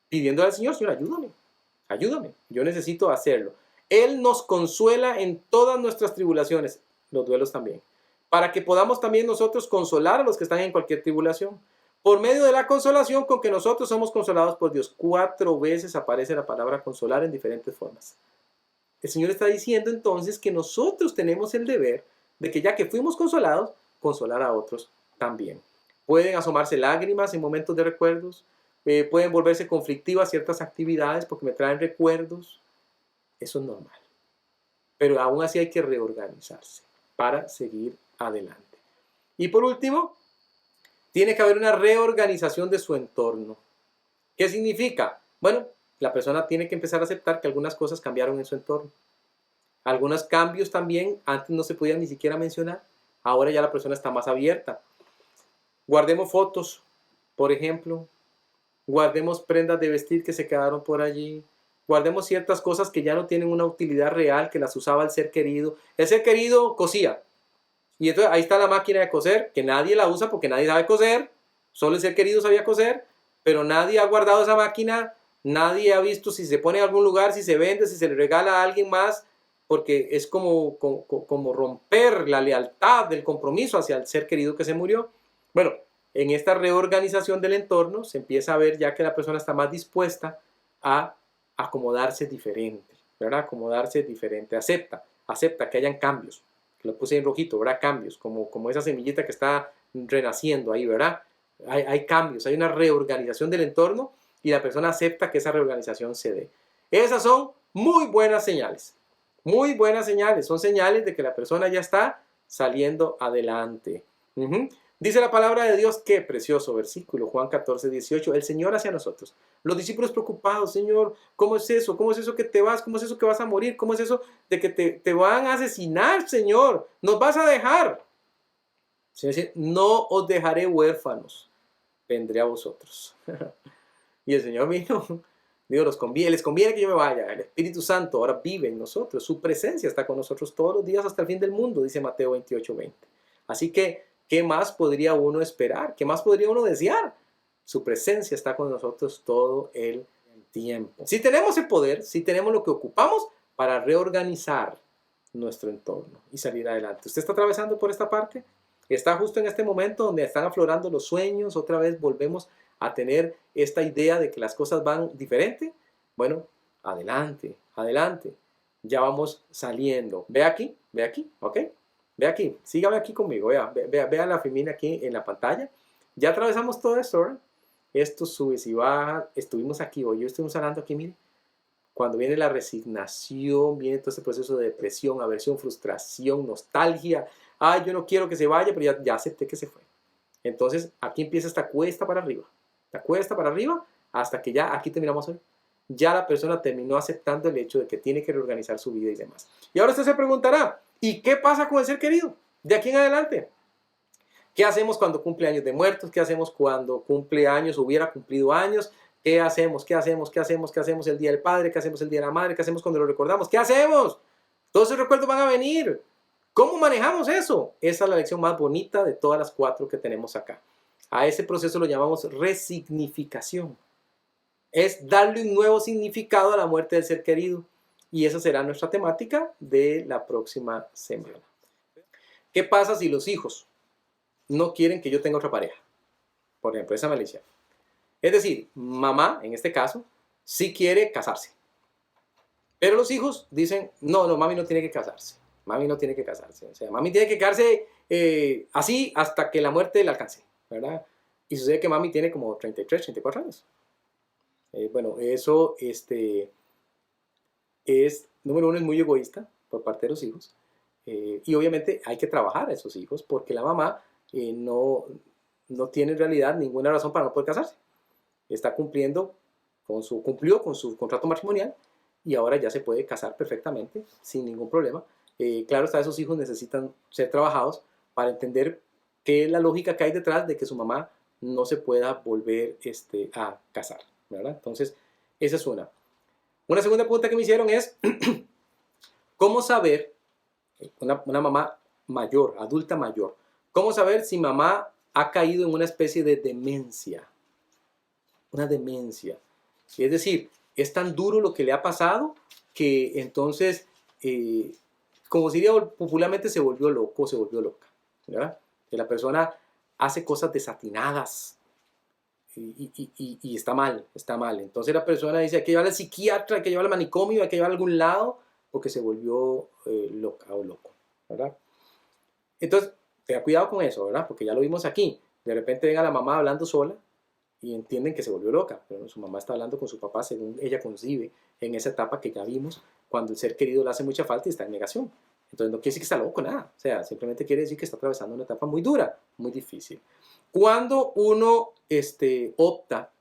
pidiendo al Señor, Señor, ayúdame, yo necesito hacerlo. Él nos consuela en todas nuestras tribulaciones, los duelos también, para que podamos también nosotros consolar a los que están en cualquier tribulación. Por medio de la consolación con que nosotros somos consolados por Dios. 4 veces aparece la palabra consolar en diferentes formas. El Señor está diciendo entonces que nosotros tenemos el deber de que ya que fuimos consolados, consolar a otros también. Pueden asomarse lágrimas en momentos de recuerdos, pueden volverse conflictivas ciertas actividades porque me traen recuerdos. Eso es normal. Pero aún así hay que reorganizarse para seguir adelante. Y por último, tiene que haber una reorganización de su entorno. ¿Qué significa? Bueno, la persona tiene que empezar a aceptar que algunas cosas cambiaron en su entorno. Algunos cambios también antes no se podían ni siquiera mencionar. Ahora ya la persona está más abierta. Guardemos fotos, por ejemplo. Guardemos prendas de vestir que se quedaron por allí. Guardemos ciertas cosas que ya no tienen una utilidad real, que las usaba el ser querido. El ser querido cosía. Y entonces ahí está la máquina de coser, que nadie la usa porque nadie sabe coser. Solo el ser querido sabía coser, pero nadie ha guardado esa máquina. Nadie ha visto si se pone en algún lugar, si se vende, si se le regala a alguien más, porque es como romper la lealtad del compromiso hacia el ser querido que se murió. Bueno, en esta reorganización del entorno se empieza a ver ya que la persona está más dispuesta a acomodarse diferente, ¿verdad? Acomodarse diferente. Acepta que hayan cambios. Lo puse en rojito, ¿verdad? Cambios, como esa semillita que está renaciendo ahí, ¿verdad? Hay cambios, hay una reorganización del entorno y la persona acepta que esa reorganización se dé. Esas son muy buenas señales. Muy buenas señales. Son señales de que la persona ya está saliendo adelante. Dice la palabra de Dios, qué precioso versículo, Juan 14, 18, el Señor hacia nosotros. Los discípulos preocupados, Señor, ¿cómo es eso? ¿Cómo es eso que te vas? ¿Cómo es eso que vas a morir? ¿Cómo es eso de que te van a asesinar, Señor? ¿Nos vas a dejar? El Señor dice, no os dejaré huérfanos, vendré a vosotros. Y el Señor vino, digo, les conviene que yo me vaya. El Espíritu Santo ahora vive en nosotros, su presencia está con nosotros todos los días hasta el fin del mundo, dice Mateo 28, 20. Así que, ¿qué más podría uno esperar? ¿Qué más podría uno desear? Su presencia está con nosotros todo el tiempo. Si tenemos el poder, si tenemos lo que ocupamos para reorganizar nuestro entorno y salir adelante. ¿Usted está atravesando por esta parte? ¿Está justo en este momento donde están aflorando los sueños? Otra vez volvemos a tener esta idea de que las cosas van diferente. Bueno, adelante, adelante. Ya vamos saliendo. Ve aquí, ¿ok? Ve aquí, sígame aquí conmigo, vea la femina aquí en la pantalla. Ya atravesamos todo esto, ¿verdad? Esto subes y bajas, estuvimos aquí hoy, yo estuvimos hablando aquí, mire, cuando viene la resignación, viene todo este proceso de depresión, aversión, frustración, nostalgia. Ay, yo no quiero que se vaya, pero ya acepté que se fue. Entonces, aquí empieza esta cuesta para arriba, hasta que ya aquí terminamos hoy. Ya la persona terminó aceptando el hecho de que tiene que reorganizar su vida y demás. Y ahora usted se preguntará, ¿y qué pasa con el ser querido? De aquí en adelante. ¿Qué hacemos cuando cumple años de muertos? ¿Qué hacemos cuando cumple años, hubiera cumplido años? ¿Qué hacemos? ¿Qué hacemos? ¿Qué hacemos? ¿Qué hacemos el día del padre? ¿Qué hacemos el día de la madre? ¿Qué hacemos cuando lo recordamos? ¿Qué hacemos? Todos esos recuerdos van a venir. ¿Cómo manejamos eso? Esa es la lección más bonita de todas las 4 que tenemos acá. A ese proceso lo llamamos resignificación. Es darle un nuevo significado a la muerte del ser querido. Y esa será nuestra temática de la próxima semana. ¿Qué pasa si los hijos no quieren que yo tenga otra pareja? Por ejemplo, esa malicia. Es decir, mamá, en este caso, sí quiere casarse. Pero los hijos dicen, no, mami no tiene que casarse. Mami no tiene que casarse. O sea, mami tiene que quedarse así hasta que la muerte la alcance, ¿verdad? Y sucede que mami tiene como 33, 34 años. Bueno, eso es, número uno, es muy egoísta por parte de los hijos. Y obviamente hay que trabajar a esos hijos porque la mamá no tiene en realidad ninguna razón para no poder casarse. Está cumplió con su contrato matrimonial y ahora ya se puede casar perfectamente sin ningún problema. Claro está, esos hijos necesitan ser trabajados para entender qué es la lógica que hay detrás de que su mamá no se pueda volver a casar, ¿verdad? Entonces, esa es una. Una segunda pregunta que me hicieron es, ¿cómo saber, una mamá mayor, adulta mayor, cómo saber si mamá ha caído en una especie de demencia? Una demencia. Es decir, es tan duro lo que le ha pasado que entonces, como se diría popularmente, se volvió loco, se volvió loca, ¿verdad? Que la persona hace cosas desatinadas y está mal, está mal. Entonces la persona dice, hay que llevarla al psiquiatra, hay que llevarla al manicomio, hay que llevarla a algún lado, porque se volvió loca o loco, ¿verdad? Entonces, tenga cuidado con eso, ¿verdad? Porque ya lo vimos aquí. De repente venga la mamá hablando sola y entienden que se volvió loca, pero su mamá está hablando con su papá según ella concibe en esa etapa que ya vimos, cuando el ser querido le hace mucha falta y está en negación. Entonces no quiere decir que está loco, nada. O sea, simplemente quiere decir que está atravesando una etapa muy dura, muy difícil. Cuando uno opta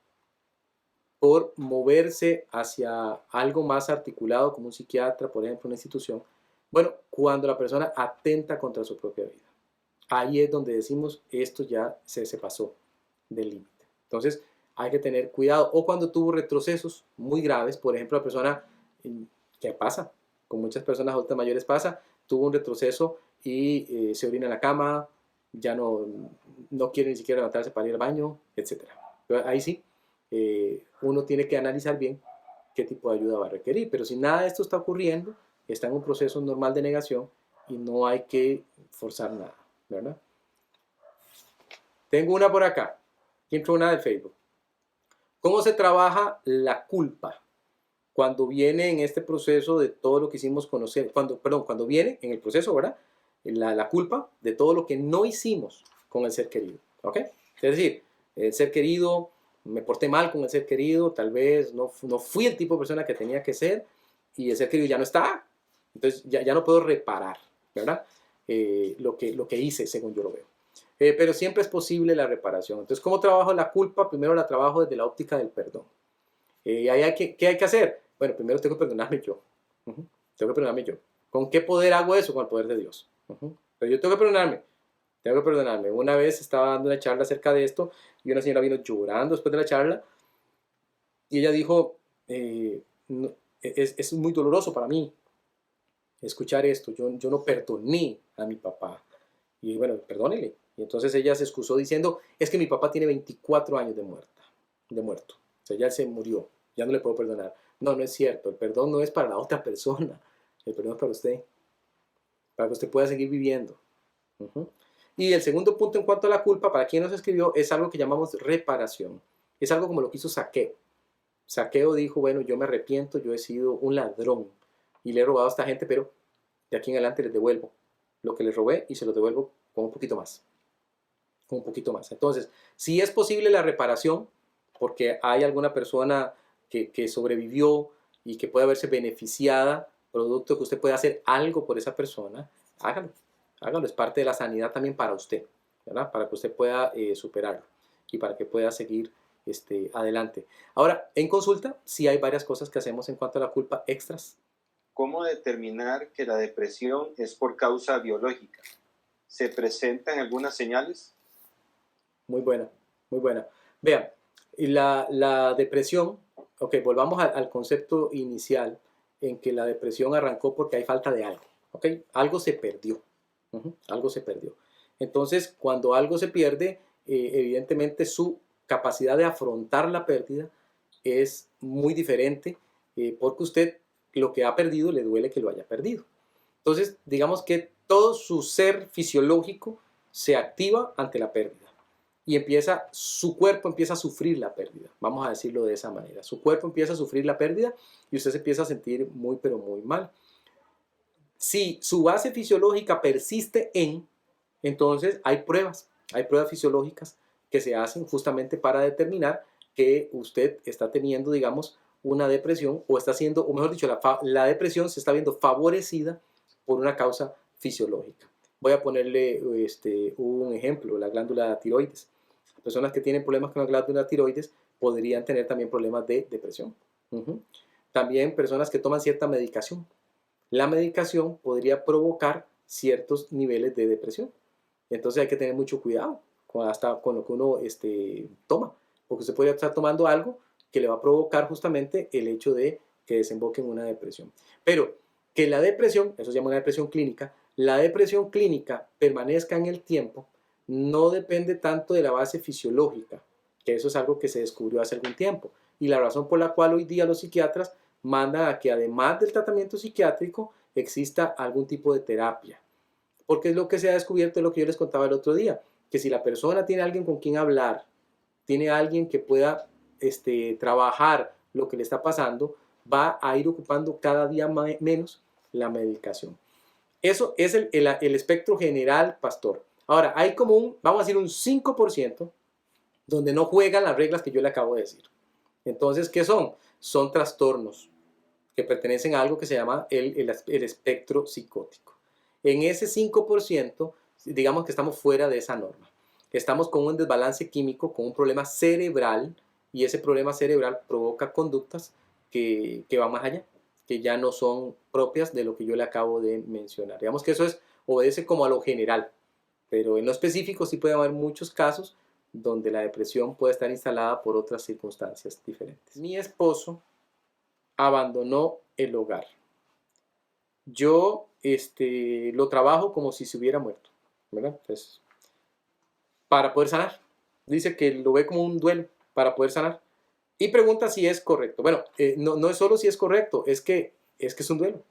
por moverse hacia algo más articulado, como un psiquiatra, por ejemplo, una institución, bueno, cuando la persona atenta contra su propia vida. Ahí es donde decimos, esto ya se pasó del límite. Entonces, hay que tener cuidado. O cuando tuvo retrocesos muy graves, por ejemplo, la persona, ¿qué pasa? Con muchas personas adultas mayores pasa, tuvo un retroceso y se orina en la cama, ya no quiere ni siquiera levantarse para ir al baño, etc. Pero ahí sí, uno tiene que analizar bien qué tipo de ayuda va a requerir. Pero si nada de esto está ocurriendo, está en un proceso normal de negación y no hay que forzar nada, ¿verdad? Tengo una por acá. Aquí entró una del Facebook. ¿Cómo se trabaja la culpa cuando viene en este proceso de todo lo que hicimos conocer? Cuando viene en el proceso, ¿verdad? La culpa de todo lo que no hicimos con el ser querido, ¿ok? Es decir, el ser querido, me porté mal con el ser querido, tal vez no fui el tipo de persona que tenía que ser y el ser querido ya no está, entonces ya no puedo reparar, ¿verdad? Lo que hice según yo lo veo. pero siempre es posible la reparación. Entonces, ¿cómo trabajo la culpa? Primero la trabajo desde la óptica del perdón. ¿Qué hay que hacer? Bueno, primero tengo que perdonarme yo. Tengo que perdonarme yo. ¿Con qué poder hago eso? Con el poder de Dios. Pero yo tengo que perdonarme. Tengo que perdonarme. Una vez estaba dando una charla acerca de esto y una señora vino llorando después de la charla y ella dijo, no, es muy doloroso para mí escuchar esto. Yo no perdoné a mi papá. Y bueno, perdónele. Y entonces ella se excusó diciendo, es que mi papá tiene 24 años de muerto. O sea, ya se murió. Ya no le puedo perdonar. No, no es cierto. El perdón no es para la otra persona. El perdón es para usted. Para que usted pueda seguir viviendo. Y el segundo punto en cuanto a la culpa, para quien nos escribió, es algo que llamamos reparación. Es algo como lo que hizo Zaqueo. Zaqueo dijo, bueno, yo me arrepiento, yo he sido un ladrón y le he robado a esta gente, pero de aquí en adelante les devuelvo lo que les robé y se lo devuelvo con un poquito más. Con un poquito más. Entonces, si es posible la reparación, porque hay alguna persona que sobrevivió y que puede haberse beneficiada, producto que usted puede hacer algo por esa persona, hágalo. Hágalo, es parte de la sanidad también para usted, ¿verdad? Para que usted pueda superarlo y para que pueda seguir adelante. Ahora, en consulta, sí hay varias cosas que hacemos en cuanto a la culpa extras. ¿Cómo determinar que la depresión es por causa biológica? ¿Se presentan algunas señales? Muy buena, muy buena. Vean, la depresión, ok, volvamos al concepto inicial en que la depresión arrancó porque hay falta de algo, ok, algo se perdió. Algo se perdió. Entonces, cuando algo se pierde, evidentemente su capacidad de afrontar la pérdida es muy diferente porque usted lo que ha perdido le duele que lo haya perdido. Entonces, digamos que todo su ser fisiológico se activa ante la pérdida y su cuerpo empieza a sufrir la pérdida. Vamos a decirlo de esa manera. Su cuerpo empieza a sufrir la pérdida y usted se empieza a sentir muy, pero muy mal. Si su base fisiológica persiste entonces hay pruebas fisiológicas que se hacen justamente para determinar que usted está teniendo, digamos, una depresión o está siendo, o mejor dicho, la depresión se está viendo favorecida por una causa fisiológica. Voy a ponerle un ejemplo, la glándula tiroides. Personas que tienen problemas con la glándula tiroides podrían tener también problemas de depresión. También personas que toman cierta medicación. La medicación podría provocar ciertos niveles de depresión. Entonces hay que tener mucho cuidado hasta con lo que uno toma, porque usted podría estar tomando algo que le va a provocar justamente el hecho de que desemboque en una depresión. Pero que la depresión, eso se llama una depresión clínica, la depresión clínica permanezca en el tiempo no depende tanto de la base fisiológica, que eso es algo que se descubrió hace algún tiempo. Y la razón por la cual hoy día los psiquiatras mandan a que además del tratamiento psiquiátrico exista algún tipo de terapia. Porque es lo que se ha descubierto, es lo que yo les contaba el otro día, que si la persona tiene alguien con quien hablar, tiene alguien que pueda trabajar lo que le está pasando, va a ir ocupando cada día menos la medicación. Eso es el espectro general, pastor. Ahora, hay como vamos a decir, un 5% donde no juegan las reglas que yo le acabo de decir. Entonces, ¿qué son? Son trastornos que pertenecen a algo que se llama el espectro psicótico. En ese 5%, digamos que estamos fuera de esa norma. Estamos con un desbalance químico, con un problema cerebral, y ese problema cerebral provoca conductas que van más allá, que ya no son propias de lo que yo le acabo de mencionar. Digamos que eso obedece como a lo general, pero en lo específico sí puede haber muchos casos donde la depresión puede estar instalada por otras circunstancias diferentes. Mi esposo abandonó el hogar. Yo lo trabajo como si se hubiera muerto, ¿verdad? Pues, para poder sanar. Dice que lo ve como un duelo para poder sanar. Y pregunta si es correcto. Bueno, no es solo si es correcto, es que es un duelo.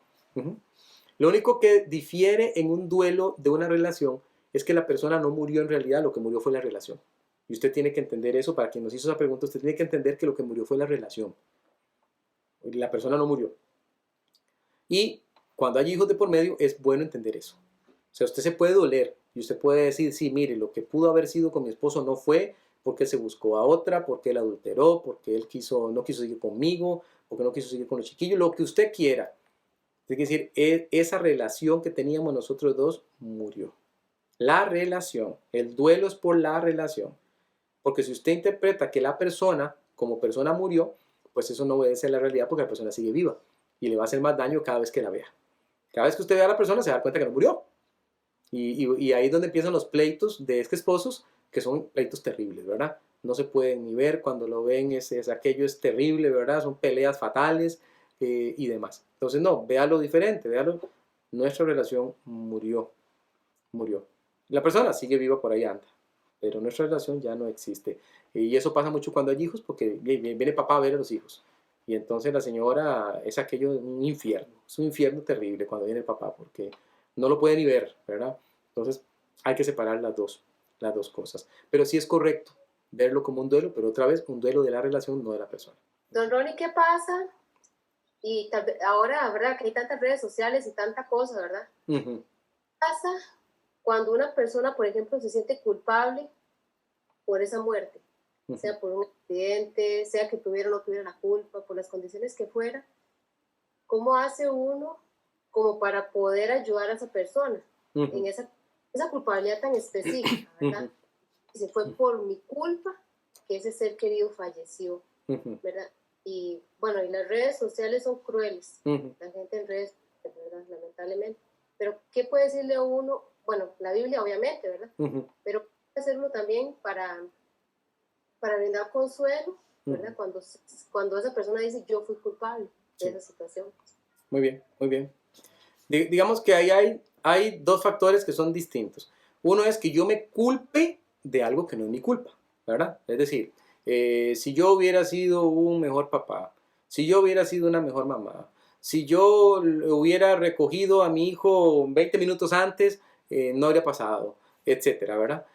Lo único que difiere en un duelo de una relación es que la persona no murió en realidad, lo que murió fue la relación. Y usted tiene que entender eso. Para quien nos hizo esa pregunta, usted tiene que entender que lo que murió fue la relación. La persona no murió. Y cuando hay hijos de por medio, es bueno entender eso. O sea, usted se puede doler y usted puede decir, sí, mire, lo que pudo haber sido con mi esposo no fue porque él se buscó a otra, porque él adulteró, porque él no quiso seguir conmigo, porque no quiso seguir con los chiquillos, lo que usted quiera. Es decir, esa relación que teníamos nosotros dos murió. La relación. El duelo es por la relación. Porque si usted interpreta que la persona, como persona murió, pues eso no obedece a la realidad porque la persona sigue viva. Y le va a hacer más daño cada vez que la vea. Cada vez que usted vea a la persona se da cuenta que no murió. Y ahí es donde empiezan los pleitos de ex esposos, que son pleitos terribles, ¿verdad? No se pueden ni ver, cuando lo ven aquello es terrible, ¿verdad? Son peleas fatales y demás. Entonces no, véalo diferente, véalo. Nuestra relación murió. La persona sigue viva, por ahí anda, pero nuestra relación ya no existe. Y eso pasa mucho cuando hay hijos, porque viene papá a ver a los hijos. Y entonces la señora es aquello, un infierno. Es un infierno terrible cuando viene el papá, porque no lo puede ni ver, ¿verdad? Entonces hay que separar las dos cosas. Pero sí es correcto verlo como un duelo, pero otra vez un duelo de la relación, no de la persona. Don Ronnie, ¿qué pasa? Y tal vez, ahora, ¿verdad? Que hay tantas redes sociales y tanta cosa, ¿verdad? Uh-huh. ¿Qué pasa cuando una persona, por ejemplo, se siente culpable por esa muerte? Uh-huh. Sea por un accidente, sea que tuviera o no tuviera la culpa, por las condiciones que fuera. ¿Cómo hace uno como para poder ayudar a esa persona uh-huh. en esa culpabilidad tan específica, ¿verdad? Uh-huh. Y se fue por mi culpa que ese ser querido falleció, uh-huh. ¿verdad? Y bueno, y las redes sociales son crueles, uh-huh. la gente en redes, ¿verdad? Lamentablemente. Pero ¿qué puede decirle a uno? Bueno, la Biblia obviamente, ¿verdad? Uh-huh. Pero ¿qué puede hacerlo también para brindar consuelo, ¿verdad? Uh-huh. Cuando esa persona dice, yo fui culpable de esa situación. Muy bien, muy bien. Digamos que ahí hay dos factores que son distintos. Uno es que yo me culpe de algo que no es mi culpa, ¿verdad? Es decir, si yo hubiera sido un mejor papá, si yo hubiera sido una mejor mamá, si yo hubiera recogido a mi hijo 20 minutos antes, no habría pasado, etcétera, ¿verdad?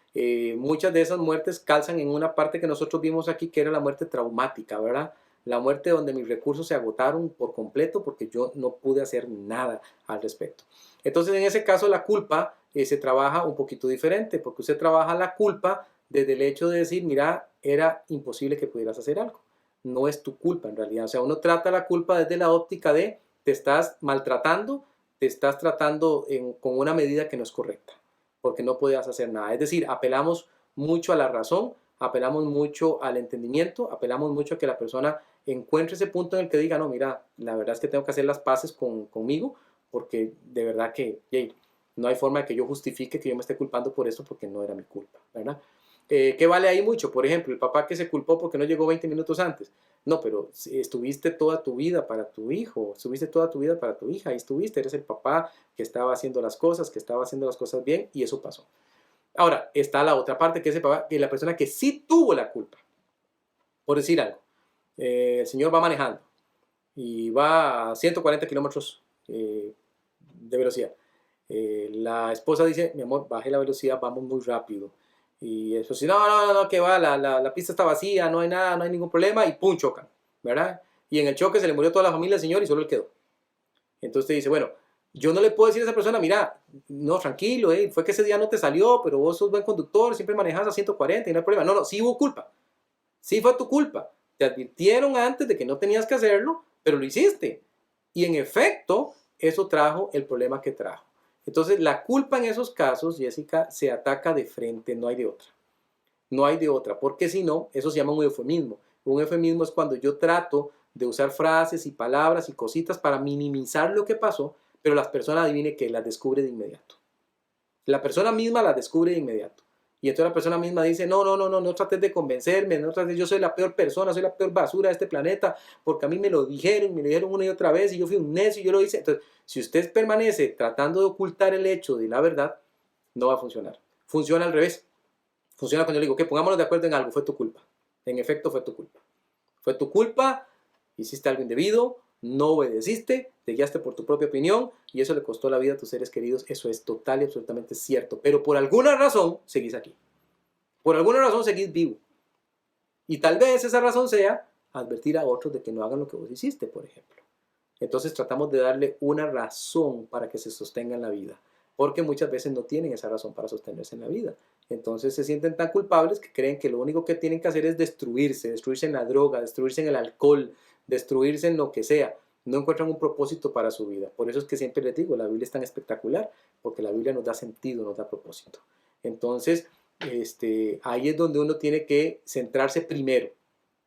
Muchas de esas muertes calzan en una parte que nosotros vimos aquí, que era la muerte traumática, ¿verdad? La muerte donde mis recursos se agotaron por completo porque yo no pude hacer nada al respecto. Entonces, en ese caso, la culpa se trabaja un poquito diferente, porque usted trabaja la culpa desde el hecho de decir, mira, era imposible que pudieras hacer algo. No es tu culpa en realidad. O sea, uno trata la culpa desde la óptica de te estás maltratando, te estás tratando con una medida que no es correcta, porque no podías hacer nada. Es decir, apelamos mucho a la razón, apelamos mucho al entendimiento, apelamos mucho a que la persona encuentre ese punto en el que diga, no, mira, la verdad es que tengo que hacer las paces conmigo, porque de verdad que no hay forma de que yo justifique que yo me esté culpando por esto porque no era mi culpa, ¿verdad? ¿Qué vale ahí mucho? Por ejemplo, el papá que se culpó porque no llegó 20 minutos antes. No, pero estuviste toda tu vida para tu hijo, estuviste toda tu vida para tu hija, ahí estuviste, eres el papá que estaba haciendo las cosas, bien, y eso pasó. Ahora, está la otra parte, que es el papá, que la persona que sí tuvo la culpa. Por decir algo, el señor va manejando y va a 140 kilómetros de velocidad. La esposa dice, mi amor, baje la velocidad, vamos muy rápido. Y eso sí, no, que va, la pista está vacía, no hay nada, no hay ningún problema, y pum, chocan, ¿verdad? Y en el choque se le murió toda la familia al señor y solo él quedó. Entonces te dice, bueno, yo no le puedo decir a esa persona, mira, no, tranquilo, fue que ese día no te salió, pero vos sos buen conductor, siempre manejas a 140 y no hay problema. No, sí hubo culpa, sí fue tu culpa. Te advirtieron antes de que no tenías que hacerlo, pero lo hiciste. Y en efecto, eso trajo el problema que trajo. Entonces, la culpa en esos casos, Jessica, se ataca de frente, no hay de otra. No hay de otra, porque si no, eso se llama un eufemismo. Un eufemismo es cuando yo trato de usar frases y palabras y cositas para minimizar lo que pasó, pero la persona adivine que las descubre de inmediato. La persona misma las descubre de inmediato. Y entonces la persona misma dice, no trates de convencerme, yo soy la peor persona, soy la peor basura de este planeta, porque a mí me lo dijeron una y otra vez, y yo fui un necio y yo lo hice. Entonces, si usted permanece tratando de ocultar el hecho de la verdad, no va a funcionar. Funciona al revés. Funciona cuando yo le digo, que pongámonos de acuerdo en algo, fue tu culpa. En efecto, fue tu culpa. Fue tu culpa, hiciste algo indebido, no obedeciste, te guiaste por tu propia opinión y eso le costó la vida a tus seres queridos. Eso es total y absolutamente cierto. Pero por alguna razón seguís aquí. Por alguna razón seguís vivo. Y tal vez esa razón sea advertir a otros de que no hagan lo que vos hiciste, por ejemplo. Entonces tratamos de darle una razón para que se sostenga en la vida. Porque muchas veces no tienen esa razón para sostenerse en la vida. Entonces se sienten tan culpables que creen que lo único que tienen que hacer es destruirse en la droga, destruirse en el alcohol, destruirse en lo que sea. no encuentran un propósito para su vida. Por eso es que siempre les digo, la Biblia es tan espectacular, porque la Biblia nos da sentido, nos da propósito. Entonces, ahí es donde uno tiene que centrarse primero.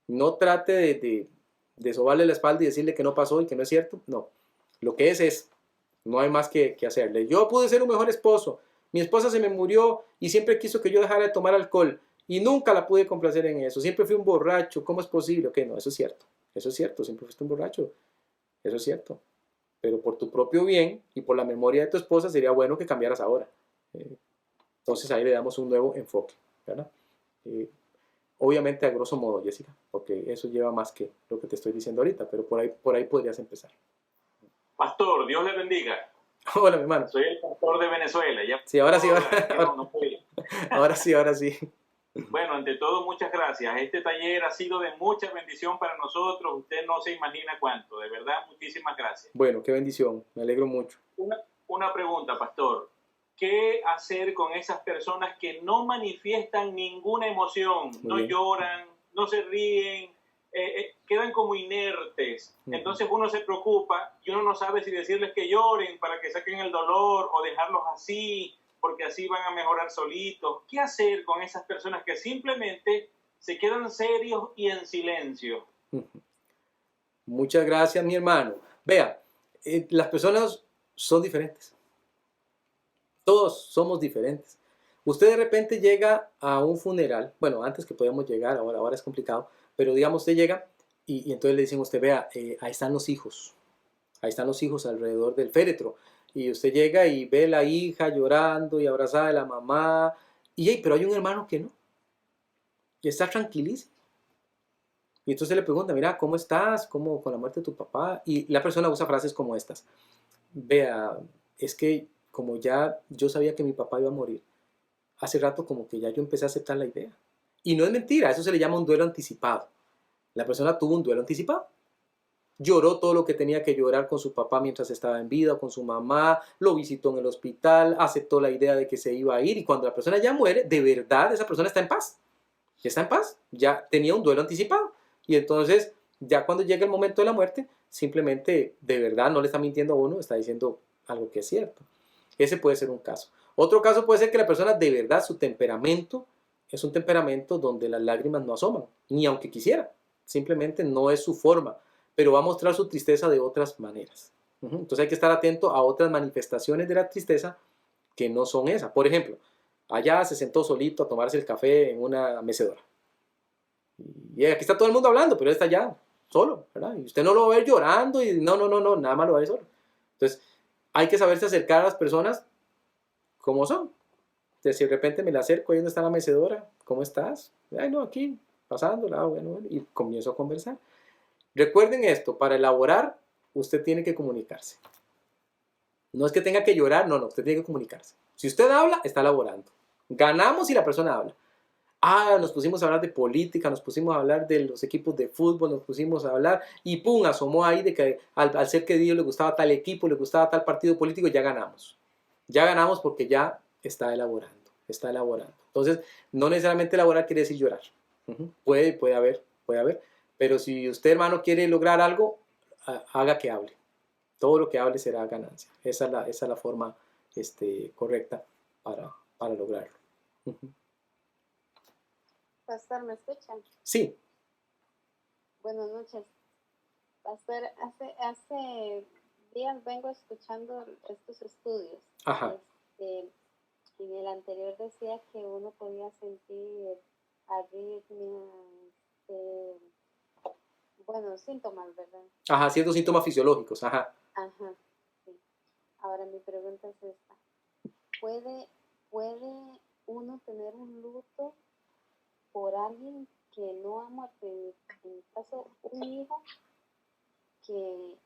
No trate de sobarle la espalda y decirle que no pasó y que no es cierto. No, lo que es. No hay más que hacerle. Yo pude ser un mejor esposo. Mi esposa se me murió y siempre quiso que yo dejara de tomar alcohol y nunca la pude complacer en eso. Siempre fui un borracho. ¿Cómo es posible? Ok, no, eso es cierto. Eso es cierto. Siempre fuiste un borracho. Eso es cierto. Pero por tu propio bien y por la memoria de tu esposa sería bueno que cambiaras ahora. Entonces ahí le damos un nuevo enfoque, ¿verdad? Obviamente a grosso modo, Jessica, porque eso lleva más que lo que te estoy diciendo ahorita, pero por ahí podrías empezar. Pastor, Dios le bendiga. Hola, mi hermano. Soy el pastor de Venezuela. Ya sí, ahora sí. Ahora sí. Bueno, ante todo, muchas gracias. Este taller ha sido de mucha bendición para nosotros. Usted no se imagina cuánto. De verdad, muchísimas gracias. Bueno, qué bendición. Me alegro mucho. Una pregunta, pastor. ¿Qué hacer con esas personas que no manifiestan ninguna emoción? No lloran, no se ríen, quedan como inertes. Entonces uno se preocupa y uno no sabe si decirles que lloren para que saquen el dolor o dejarlos así, porque así van a mejorar solitos. ¿Qué hacer con esas personas que simplemente se quedan serios y en silencio? Muchas gracias, mi hermano. Vea, las personas son diferentes. Todos somos diferentes. Usted de repente llega a un funeral, bueno, antes que podíamos llegar, ahora es complicado, pero digamos usted llega y entonces le dicen a usted, vea, ahí están los hijos alrededor del féretro. Y usted llega y ve a la hija llorando y abrazada de la mamá, pero hay un hermano que no, y está tranquilísimo. Y entonces le pregunta, mira, ¿cómo estás? ¿Cómo con la muerte de tu papá? Y la persona usa frases como estas. Vea, es que como ya yo sabía que mi papá iba a morir, hace rato como que ya yo empecé a aceptar la idea. Y no es mentira, eso se le llama un duelo anticipado. La persona tuvo un duelo anticipado. Lloró todo lo que tenía que llorar con su papá mientras estaba en vida, con su mamá, lo visitó en el hospital, aceptó la idea de que se iba a ir y cuando la persona ya muere, de verdad esa persona está en paz. Está en paz, ya tenía un duelo anticipado. Y entonces, ya cuando llega el momento de la muerte, simplemente de verdad no le está mintiendo a uno, está diciendo algo que es cierto. Ese puede ser un caso. Otro caso puede ser que la persona de verdad, su temperamento es un temperamento donde las lágrimas no asoman, ni aunque quisiera. Simplemente no es su forma, pero va a mostrar su tristeza de otras maneras. Entonces hay que estar atento a otras manifestaciones de la tristeza que no son esas. Por ejemplo, allá se sentó solito a tomarse el café en una mecedora. Y aquí está todo el mundo hablando, pero él está allá solo, ¿verdad? Y usted no lo va a ver llorando y no, nada más lo va a ver solo. Entonces, hay que saberse acercar a las personas como son. Entonces, si de repente me la acerco ahí donde está la mecedora, ¿cómo estás? Ay, no, aquí, pasándola, bueno, y comienzo a conversar. Recuerden esto, para elaborar, usted tiene que comunicarse. No es que tenga que llorar, no, usted tiene que comunicarse. Si usted habla, está elaborando. Ganamos si la persona habla. Nos pusimos a hablar de política, nos pusimos a hablar de los equipos de fútbol, nos pusimos a hablar y pum, asomó ahí de que al ser que a Dios le gustaba tal equipo, le gustaba tal partido político, ya ganamos. Ya ganamos porque ya está elaborando. Entonces, no necesariamente elaborar quiere decir llorar. Puede haber. Pero si usted, hermano, quiere lograr algo, haga que hable. Todo lo que hable será ganancia. Esa es la forma correcta para lograrlo. Pastor, ¿me escuchan? Sí. Buenas noches. Pastor, hace días vengo escuchando estos estudios. Ajá. En el anterior decía que uno podía sentir arritmias, síntomas, ¿verdad? Ajá, ciertos síntomas fisiológicos, ajá. Ajá, sí. Ahora mi pregunta es esta. ¿Puede uno tener un luto por alguien que no ha muerto? En mi caso, un hijo que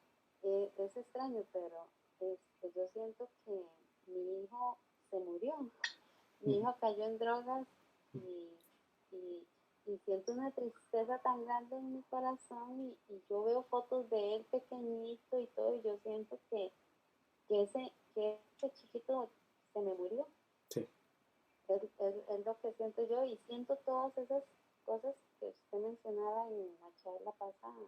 es extraño, pero yo siento que mi hijo se murió. Mi hijo cayó en drogas y siento una tristeza tan grande en mi corazón y yo veo fotos de él pequeñito y todo y yo siento que ese chiquito se me murió. Sí. Es lo que siento yo y siento todas esas cosas que usted mencionaba en la charla pasada.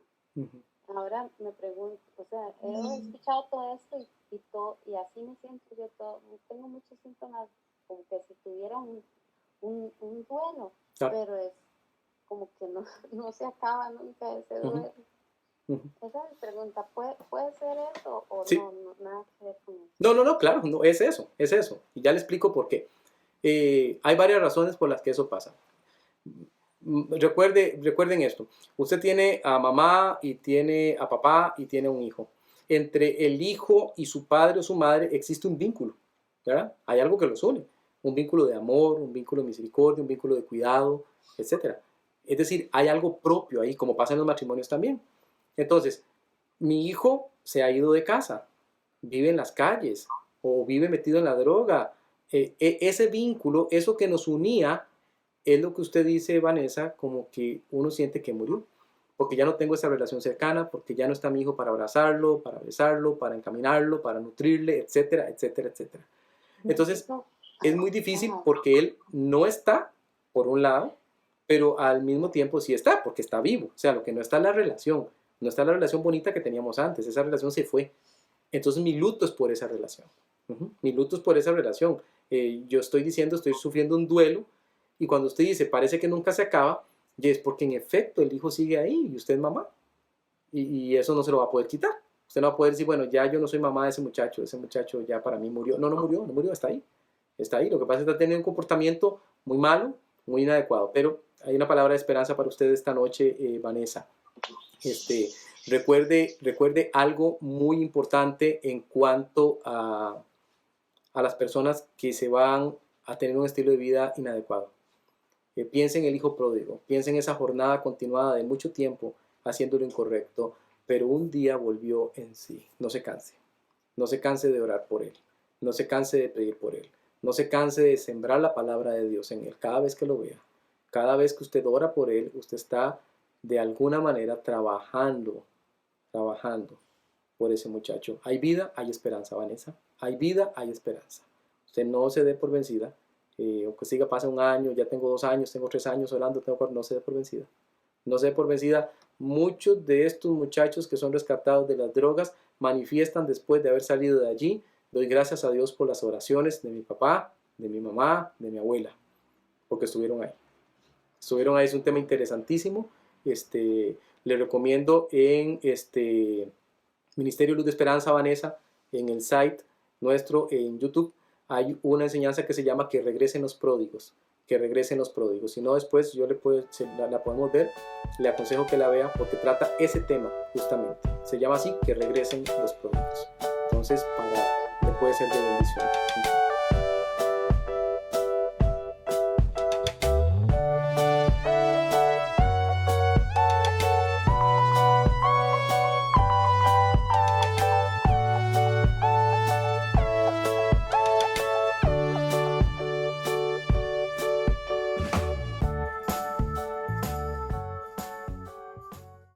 Ahora me pregunto, o sea, he escuchado todo esto y así me siento yo tengo muchos síntomas como que si tuviera un duelo, Claro. pero es como que no se acaba nunca ese duelo. Esa es mi pregunta, ¿puede ser eso o sí. no, nada que ver con eso? No, claro, no, es eso. Y ya le explico por qué. Hay varias razones por las que eso pasa. Recuerden esto. Usted tiene a mamá y tiene a papá y tiene un hijo. Entre el hijo y su padre o su madre existe un vínculo, ¿verdad? Hay algo que los une. Un vínculo de amor, un vínculo de misericordia, un vínculo de cuidado, etc. Es decir, hay algo propio ahí, como pasa en los matrimonios también. Entonces, mi hijo se ha ido de casa, vive en las calles o vive metido en la droga. Ese vínculo, eso que nos unía, es lo que usted dice, Vanessa, como que uno siente que murió, porque ya no tengo esa relación cercana, porque ya no está mi hijo para abrazarlo, para besarlo, para encaminarlo, para nutrirle, etcétera, etcétera, etcétera. Entonces, es muy difícil porque él no está, por un lado, pero al mismo tiempo sí está, porque está vivo. O sea, lo que no está es la relación, no está la relación bonita que teníamos antes, esa relación se fue. Entonces mi luto es por esa relación. Mi luto es por esa relación. Yo estoy diciendo, estoy sufriendo un duelo, y cuando usted dice, parece que nunca se acaba, y es porque en efecto el hijo sigue ahí, y usted es mamá. Y eso no se lo va a poder quitar. Usted no va a poder decir, bueno, ya yo no soy mamá de ese muchacho ya para mí murió. No murió, está ahí. Está ahí. Lo que pasa es que está teniendo un comportamiento muy malo, muy inadecuado. Pero hay una palabra de esperanza para usted esta noche, Vanessa. Recuerde algo muy importante en cuanto a las personas que se van a tener un estilo de vida inadecuado. Piensen en el hijo pródigo, piensen en esa jornada continuada de mucho tiempo haciendo lo incorrecto, pero un día volvió en sí. No se canse de orar por él, no se canse de pedir por él, no se canse de sembrar la palabra de Dios en él cada vez que lo vea. Cada vez que usted ora por él, usted está de alguna manera trabajando por ese muchacho. Hay vida, hay esperanza, Vanessa. Hay vida, hay esperanza. Usted no se dé por vencida. Aunque siga, pasa un año, ya tengo 2 años, tengo 3 años orando, no se dé por vencida. No se dé por vencida. Muchos de estos muchachos que son rescatados de las drogas manifiestan después de haber salido de allí. Doy gracias a Dios por las oraciones de mi papá, de mi mamá, de mi abuela, porque estuvieron ahí. Estuvieron ahí, es un tema interesantísimo. Le recomiendo en Ministerio Luz de Esperanza, Vanessa, en el site nuestro, en YouTube, hay una enseñanza que se llama Que regresen los pródigos. Que regresen los pródigos. Si no, después la podemos ver. Le aconsejo que la vea porque trata ese tema justamente. Se llama así, Que regresen los pródigos. Entonces, le puede ser de bendición.